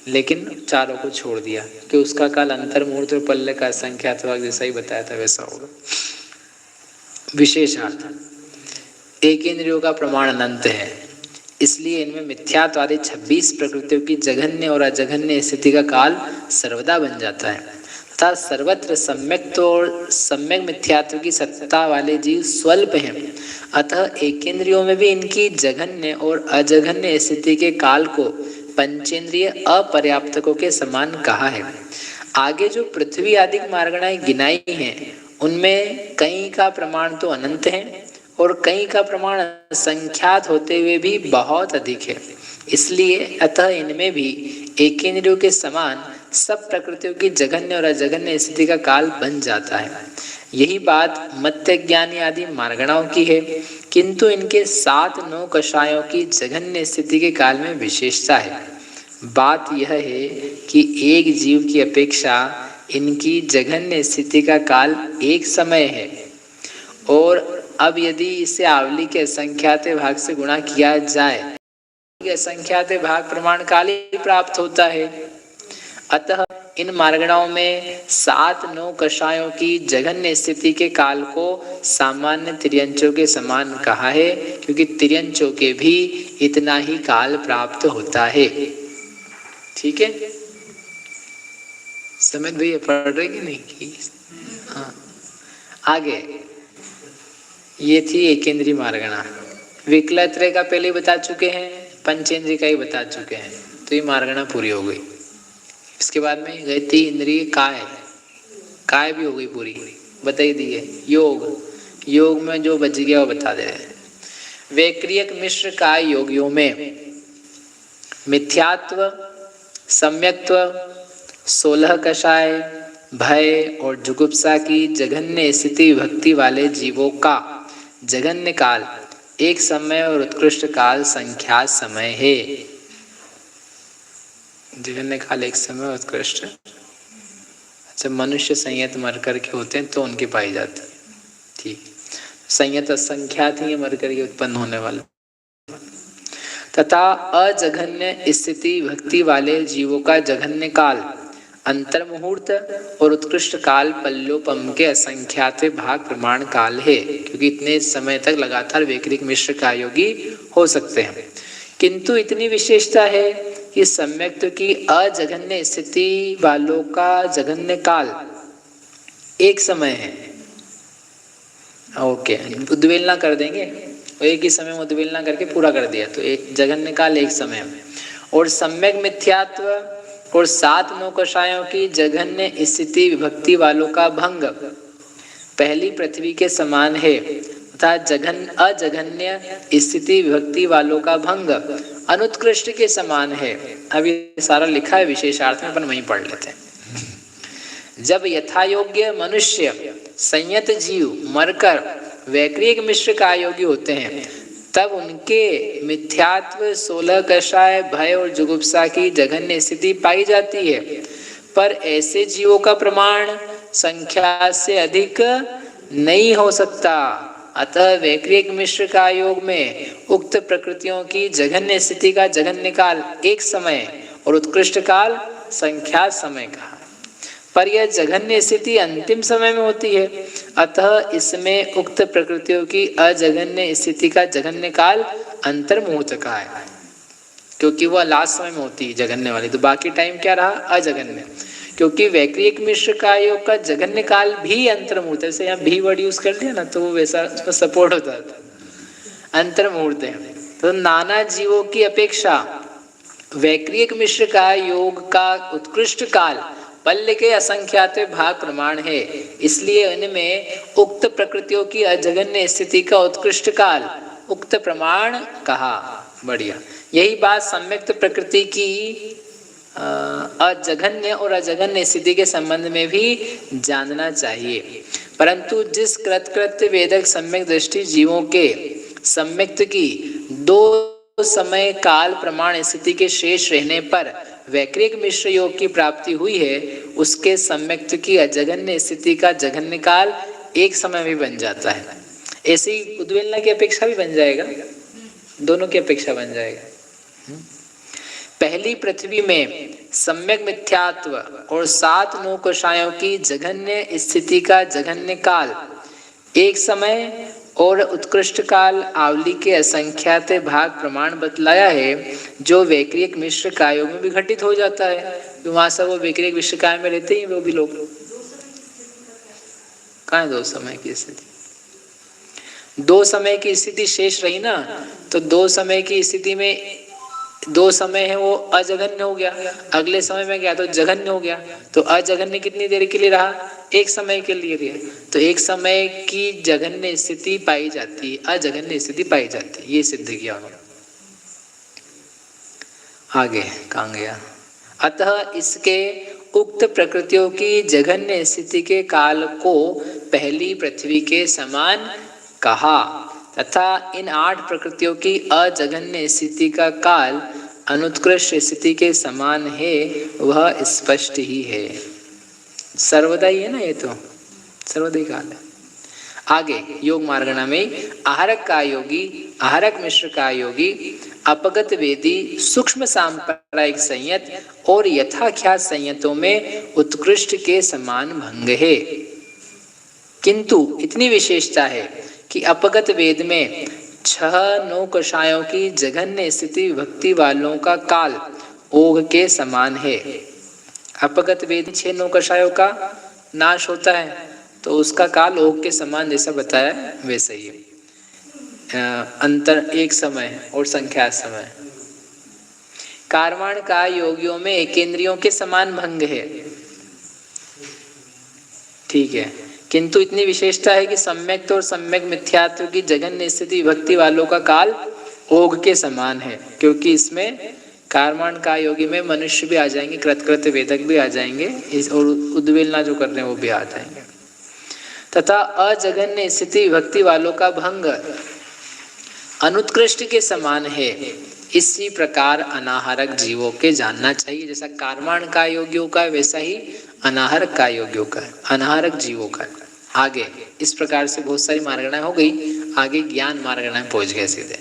लेकिन चारों को छोड़ दिया कि उसका काल अंतर मुहूर्त और पल्ले का संख्यात्मक जैसा ही बताया था वैसा होगा। विशेषार्थ, एक इंद्रियों का प्रमाण अनंत है, इसलिए इनमें मिथ्यात्व आदि 26 प्रकृतियों की जघन्य और अजघन्य स्थिति का काल सर्वदा बन जाता है तथा सर्वत्र सम्यक्त्व और सम्यक मिथ्यात्व की सत्ता वाले जीव स्वल्प हैं। अतः एकेंद्रियों में भी इनकी जघन्य और अजघन्य स्थिति के काल को पंचेंद्रिय अपर्याप्तकों के समान कहा है। आगे जो पृथ्वी आदि मार्गणाएं गिनाई हैं, उनमें कई का प्रमाण तो अनंत है और कई का प्रमाण संख्यात होते हुए भी बहुत अधिक है। इसलिए अतः इनमें भी एकेंद्रियों के समान सब प्रकृतियों की जघन्य और अजघन्य स्थिति का काल बन जाता है। यही बात मत्स्य ज्ञानी आदि मार्गणाओं की है, किंतु इनके 7-9 कषायों की जघन्य स्थिति के काल में विशेषता है। बात यह है कि एक जीव की अपेक्षा इनकी जघन्य स्थिति का काल एक समय है, और अब यदि इसे आवली के असंख्यात भाग से गुणा किया जाए, असंख्यात भाग प्रमाण काल ही प्राप्त होता है। अतः इन मार्गणाओं में 7-9 कषायों की जघन्य स्थिति के काल को सामान्य तिर्यंचों के समान कहा है, क्योंकि तिर्यंचों के भी इतना ही काल प्राप्त होता है। ठीक है, समझ भैया पढ़ रहे कि नहीं? हाँ, आगे ये थी एकेंद्रीय मार्गणा। विकलत्रय का पहले बता चुके हैं, पंचेंद्रिय का ही बता चुके हैं, तो ये मार्गणा पूरी हो गई। इसके बाद में गई थी इंद्रिय काय भी हो गई पूरी, बताई दी है। योग में जो बच गया वो बता दे रहे हैं। वैक्रियक मिश्र काय योगियों में मिथ्यात्व, सम्यक्त्व, 16 कषाय, भय और जुगुप्सा की जघन्य स्थिति भक्ति वाले जीवों का जघन्य काल एक समय और उत्कृष्ट काल संख्या समय है। जघन्य काल एक समय और उत्कृष्ट, अच्छा मनुष्य संयत मर करके होते हैं तो उनके पाई जाते हैं। ठीक, संयत असंख्यात ही मर करके उत्पन्न होने वाले, तथा अजघन्य स्थिति भक्ति वाले जीवों का जघन्य काल अंतर मुहूर्त और उत्कृष्ट काल पल्लोपम के असंख्यात भाग प्रमाण काल है, क्योंकि इतने समय तक लगातार वैक्रिक मिश्र का योगी हो सकते हैं। किंतु इतनी विशेषता है कि सम्यक्त्व की अजघन्य स्थिति वालों का जघन्य काल एक समय है। ओके, उद्वेलना कर देंगे, एक ही समय में उद्वेलना करके पूरा कर दिया, तो एक जघन्य काल एक समय में। और सम्यक मिथ्यात्व और 7-9 कषायों की जघन्य स्थिति विभक्ति वालों का भंग पहली पृथ्वी के समान है, तथा अजघन्य स्थिति विभक्ति वालों का भंग अनुत्कृष्ट के समान है। अब ये सारा लिखा है विशेषार्थ में, अपन वहीं पढ़ लेते हैं। जब यथायोग्य मनुष्य संयत जीव मरकर वैक्रियक मिश्र का योगी होते हैं, तब उनके मिथ्यात्व, 16 कषाय, भय और जुगुप्सा की जघन्य स्थिति पाई जाती है। पर ऐसे जीवों का प्रमाण संख्या से अधिक नहीं हो सकता। अतः वैक्रियक मिश्र का योग में उक्त प्रकृतियों की जघन्य स्थिति का जघन्य काल एक समय और उत्कृष्ट काल संख्या समय का, पर यह जघन्य स्थिति अंतिम समय में होती है। अतः इसमें उक्त प्रकृतियों की अजघन्य स्थिति का जघन्य काल अंतर मुहूर्त का है, क्योंकि वह लास्ट समय में होती है जघन्य वाली, तो बाकी टाइम क्या रहा अजघन्य। क्योंकि वैक्रियक मिश्र का योग का जघन्य काल भी अंतर्मुहूर्त है। जैसे यहाँ भी वर्ड यूज कर लिया ना तो वो वैसा उसमें सपोर्ट होता था, अंतर्मुहूर्त है। तो नाना जीवों की अपेक्षा वैक्रियक मिश्र का योग का उत्कृष्ट काल पल्य के असंख्यात भाग प्रमाण है, इसलिए इनमें उक्त प्रकृतियों की अजघन्य स्थिति का उत्कृष्ट काल उक्त प्रमाण कहा। बढ़िया, यही बात सम्यक्त प्रकृति की अजघन्य और अजघन्य स्थिति के संबंध में भी जानना चाहिए। परंतु जिस कृतकृत्य वेदक सम्यक दृष्टि जीवों के सम्यक्त की दो समय काल प्रमाण स्थिति के शेष रहने पर वैक्रिक मिश्र योग की प्राप्ति हुई है, उसके सम्यक्त की अजघन्य स्थिति का जघन्य काल एक समय भी बन जाता है। ऐसी उद्वेलना की अपेक्षा भी बन जाएगा, दोनों की अपेक्षा बन जाएगा। पहली पृथ्वी में सम्यक मिथ्यात्व और 7 नौकषायों की जघन्य स्थिति का जघन्य काल एक समय और उत्कृष्ट काल आवली के असंख्यात भाग प्रमाण बतलाया है, जो वैक्रियक मिश्र कायों में भी घटित हो जाता है। वहां सब वो वैक्रियक मिश्र काय में रहते हैं, वो भी लोग कहाँ 2 समय की स्थिति, 2 समय की स्थिति शेष रही ना, तो 2 समय की स्थिति में 2 समय है वो अजघन्य हो गया, अगले समय में गया तो जघन्य हो गया। तो अजघन्य कितनी देर के लिए रहा, एक समय के लिए रहा। तो एक समय की जघन्य स्थिति पाई जाती है, अजघन्य स्थिति पाई जाती है, ये सिद्ध किया उन्होंने। आगे कहाँ गया, अतः इसके उक्त प्रकृतियों की जघन्य स्थिति के काल को पहली पृथ्वी के समान कहा, तथा इन 8 प्रकृतियों की अजघन्य स्थिति का काल अनुत्कृष्ट स्थिति के समान है, वह स्पष्ट ही है। सर्वदा ही है ना, ये तो सर्वदा ही काल है। आगे योग मार्गणा में आहारक का योगी, आहारक मिश्र का योगी, अपगत वेदी, सूक्ष्म सांप्रदायिक संयत और यथाख्यात संयतों में उत्कृष्ट के समान भंग है। किंतु इतनी विशेषता है कि अपगत वेद में 6 नौकषायों की जघन्य स्थिति भक्ति वालों का काल ओघ के समान है। अपगत वेद 6 नौकषायों का नाश होता है तो उसका काल ओघ के समान जैसा बताया वैसे ही अंतर एक समय और संख्या समय। कारवाण का योगियों में एकेंद्रियों के समान भंग है, ठीक है। किंतु इतनी विशेषता है कि सम्यक और सम्यक मिथ्यात्व की जघन्य स्थिति भक्ति वालों का काल ओघ के समान है, क्योंकि इसमें कारवाण का योगी में मनुष्य भी आ जाएंगे, कृतकृत्य वेदक भी आ जाएंगे, और उद्वेलना जो कर रहे हैं वो भी आ जाएंगे। तथा अजघन्य स्थिति भक्ति वालों का भंग अनुत्कृष्ट के समान है। इसी प्रकार अनाहारक जीवों के जानना चाहिए, जैसा कारवाण का योगियों का वैसा ही अनाहारक का योगियों का, अनाहारक जीवों का। आगे इस प्रकार से बहुत सारी मार्गणाएं हो गई, आगे ज्ञान मार्गणाएं पहुंच गए सीधे।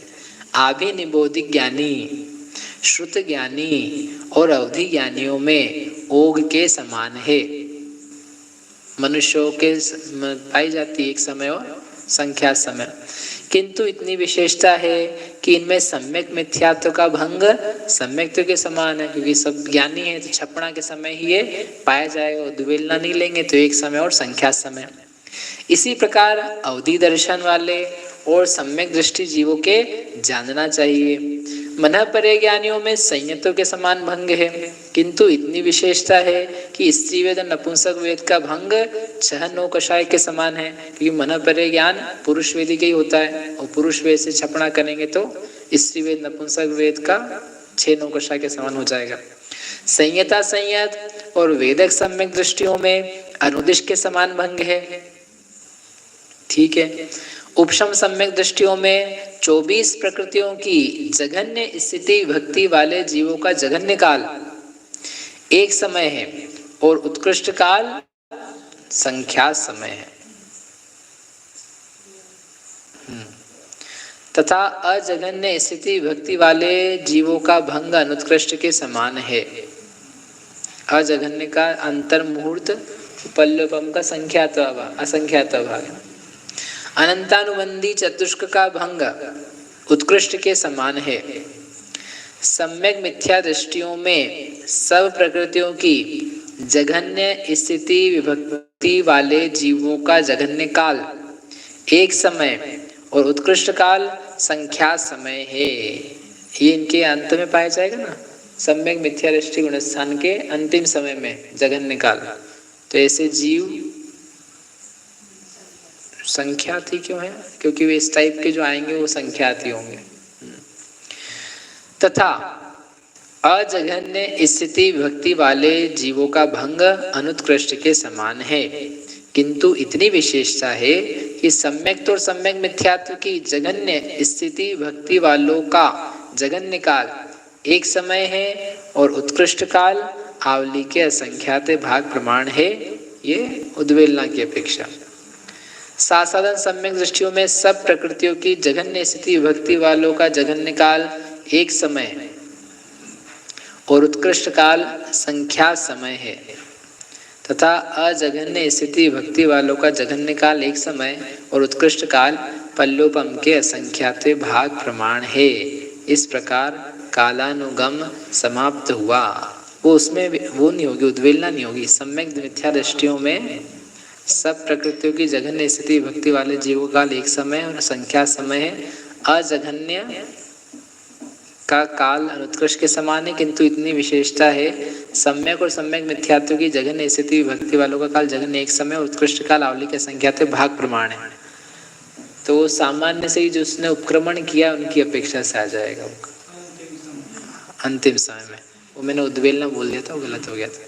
आभिनिबोधिक ज्ञानी, श्रुत ज्ञानी और अवधि ज्ञानियों में ओघ के समान है। मनुष्यों के पाई जाती एक समय और संख्या समय, किंतु इतनी विशेषता है कि इनमें सम्यक मिथ्यात्व का भंग सम्यक्त्व के समान है, क्योंकि सब ज्ञानी है तो छपड़ा के समय ही ये पाया जाएगा, उद्वेलना नहीं लेंगे तो एक समय और संख्या समय। इसी प्रकार अवधि दर्शन वाले और सम्यक दृष्टि जीवों के जानना चाहिए। मन परे ज्ञानियों में संयतों के समान भंग है, किंतु इतनी विशेषता है कि स्त्री वेद और नपुंसक वेद का भंग 6 नौकषाय के समान है, क्योंकि मन परे ज्ञान पुरुष वेदी का ही होता है, और पुरुष वेद से छपना करेंगे तो स्त्री वेद नपुंसक वेद का 6 नौकषाय के समान हो जाएगा। संयता संयत और वेदक सम्यक दृष्टियों में अनुदिश के समान भंग है, ठीक है। उपशम सम्यक दृष्टियों में 24 प्रकृतियों की जघन्य स्थिति भक्ति वाले जीवों का जघन्य काल एक समय है और उत्कृष्ट काल संख्या समय है, तथा अजघन्य स्थिति भक्ति वाले जीवों का भंग अनुत्कृष्ट के समान है। अजघन्य का अंतर मुहूर्त पल्लवम का संख्यात्व असंख्यात्व भाग है। अनंतानुबंधी चतुष्क का भंग उत्कृष्ट के समान है। सम्यक मिथ्या दृष्टियों में सब प्रकृतियों की जघन्य स्थिति विभक्ति वाले जीवों का जघन्य काल एक समय और उत्कृष्ट काल संख्या समय है। ये इनके अंत में पाया जाएगा ना, सम्यक मिथ्या दृष्टि गुणस्थान के अंतिम समय में जघन्य काल। तो ऐसे जीव संख्याती क्यों है? क्योंकि वे इस टाइप के जो आएंगे वो संख्याती होंगे। तथा अजघन्य स्थिति विभक्ति वाले जीवों का भंग अनुत्कृष्ट के समान है, किंतु इतनी विशेषता है कि सम्यक और सम्यक मिथ्यात्व की जघन्य स्थिति भक्ति वालों का जघन्य काल एक समय है और उत्कृष्ट काल आवली के असंख्यात भाग प्रमाण है, ये उद्वेलना की अपेक्षा। साधारण सम्यक दृष्टियों में सब प्रकृतियों की जघन्य स्थिति विभक्ति वालों का जघन्य काल एक समय और उत्कृष्ट काल संख्या समय है, तथा अजघन्य स्थिति भक्ति वालों का जघन्य काल एक समय और उत्कृष्ट काल पल्लोपम के असंख्यात भाग प्रमाण है। इस प्रकार कालानुगम समाप्त हुआ। वो उसमें वो नहीं होगी, उद्वेलना नहीं होगी। सम्यक मिथ्या दृष्टियों में सब प्रकृतियों की जघन्य स्थिति भक्ति वाले जीवों का काल एक समय और संख्या समय है। अजघन्य का काल अनुत्कृष्ट के समान है, किंतु इतनी विशेषता है, सम्यक और सम्यक मिथ्यात्व की जघन्य स्थिति भक्ति वालों का काल जघन्य एक समय और उत्कृष्ट काल आवली के संख्यात भाग प्रमाण है। तो वो सामान्य से ही जो उसने उपक्रमण किया उनकी अपेक्षा से आ जाएगा अंतिम समय में। वो मैंने उद्वेलना बोल दिया था, वो गलत हो गया था,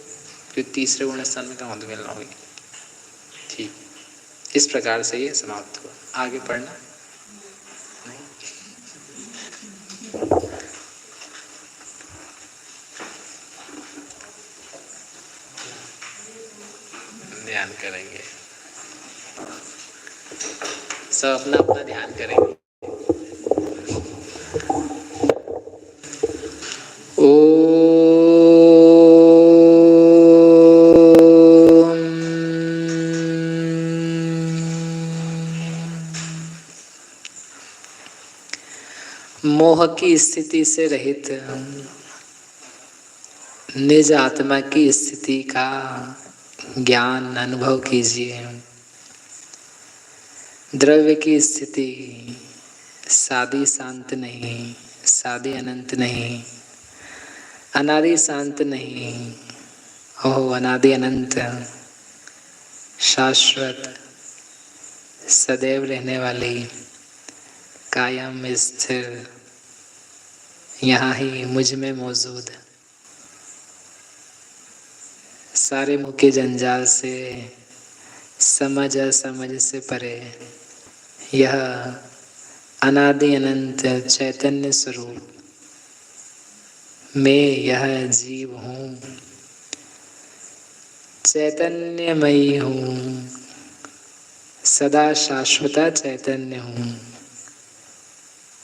क्योंकि तीसरे गुण स्थान में कहाँ उद्वेलना होगी। ठीक, इस प्रकार से ये समाप्त हुआ। आगे पढ़ना ध्यान करेंगे, सब अपना अपना ध्यान करेंगे। मोह की स्थिति से रहित निज आत्मा की स्थिति का ज्ञान अनुभव कीजिए। द्रव्य की स्थिति सादी शांत नहीं, सादी अनंत नहीं, अनादि शांत नहीं, ओह अनादि अनंत शाश्वत सदैव रहने वाली कायम स्थिर यहाँ ही मुझ में मौजूद, सारे मुख के जंजाल से समझ असमझ से परे यह अनादि अनंत चैतन्य स्वरूप मैं यह जीव हूँ, चैतन्यमयी हूँ, सदा शाश्वता चैतन्य हूँ,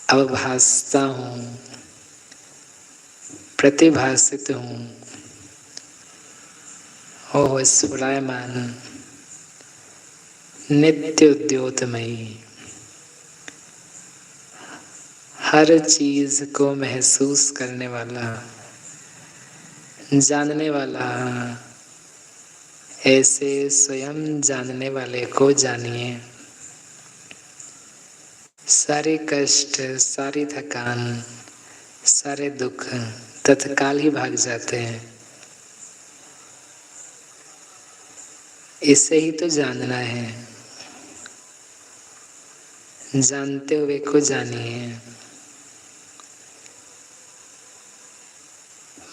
अवभासता हूँ, प्रतिभासित हूँ, ओह स्फुरायमान नित्य उद्योतमयी, हर चीज को महसूस करने वाला, जानने वाला, ऐसे स्वयं जानने वाले को जानिए। सारे कष्ट, सारी थकान, सारे दुख तत्काल ही भाग जाते हैं। इसे ही तो जानना है, जानते हुए को जानिए।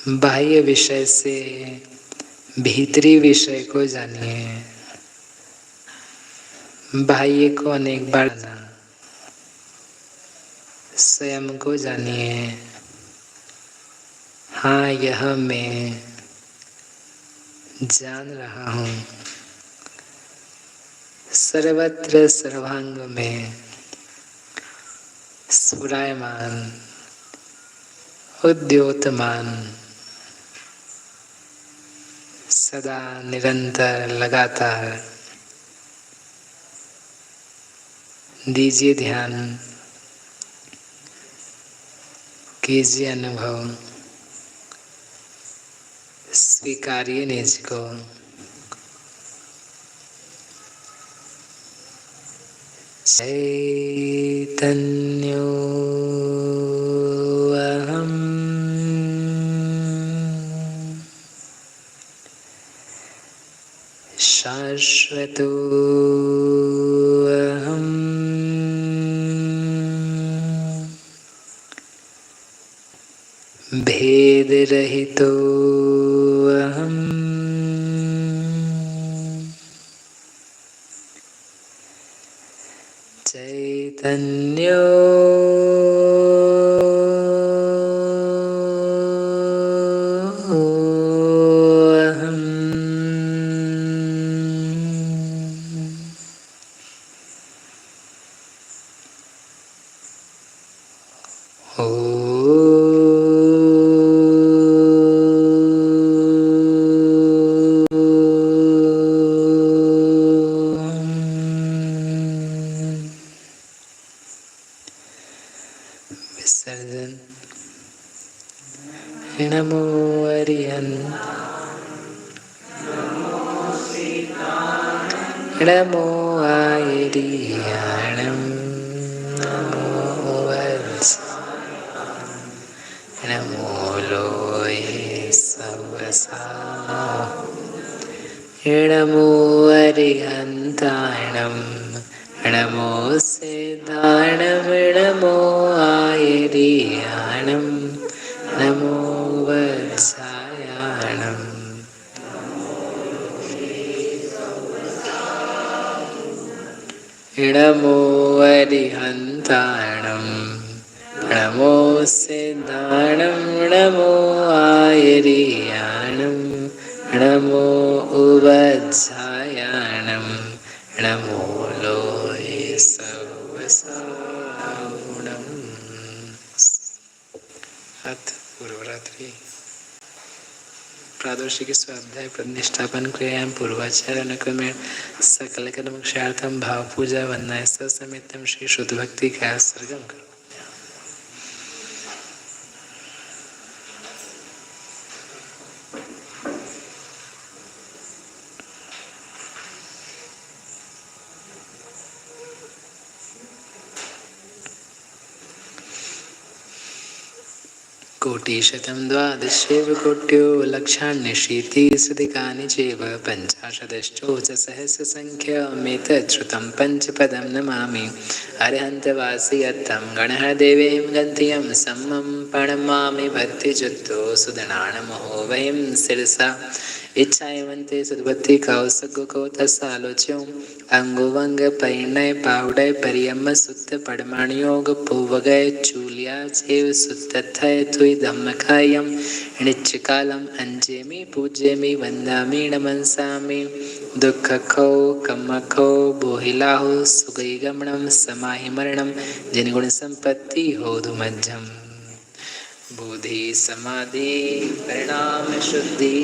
बाह्य विषय से भीतरी विषय को जानिए। बाह्य को अनेक बार जाना, स्वयं को जानिए। हाँ, यह मैं जान रहा हूँ, सर्वत्र सर्वांग में स्फुरायमान, उद्योतमान, सदा निरंतर लगातार। दीजिए ध्यान, कीजिए अनुभव। स्वीकारिए निज को। चैतन्यो अहम् शाश्वतो अहम् भेदरहितो अहम् चैतन्यो विसर्जन। नमो अरिहंत, नमो आयरियाणं, नमो वत्स, नमो लोये सवसा, नमो अरिहन्ताणं, नमो सिद्धाणं, नमो आयरियाणं, नमो वत्सायाणं, नमो अरिहन्ताणं, नमो सिद्धाणं, नमो आयरियाणं, नमो वत्सायाणं, नमो लोये सवसागुणम्। अथ पूर्वरात्रि प्रादोषिक स्वाध्याय प्रतिष्ठापन क्रियायां पूर्वाचारण क्रमेण सकल कर्म क्षयार्थम भाव पूजा वंदना समेतम श्री शुद्ध भक्ति का सर्गम करो। कोटिशतं द्वादशैव कोट्यो लक्षाण्यशीतिसधिकानि चैव पञ्चाशदश्चोच्चसहस्रसङ्ख्यमेतत् श्रुतं पञ्चपदं नमामि। अरिहन्तवासि यत्तं गणः देवीं गन्धियं सम्मं प्रणमामि भक्तिजुक्तो सुदनानमहो वयं शिरसा इच्छायवन्ते सद्वत्ति कौसगो तस्सालोच्यों अंगुवंग परिणय पावडय परियम सुत्त पड़माणयोग पूवगय चूलिया चेव सुत्तथय तुई धम्मकायम निच्चकालम अंजेमि पूजेमि वंदामि नमंसामि दुःखखो कम्मखो बोहिलाहो सुगई गमनम समाहि मरणम जिनगुण संपत्ति होधु मज्जम बुद्धि समाधि परिणाम शुद्धि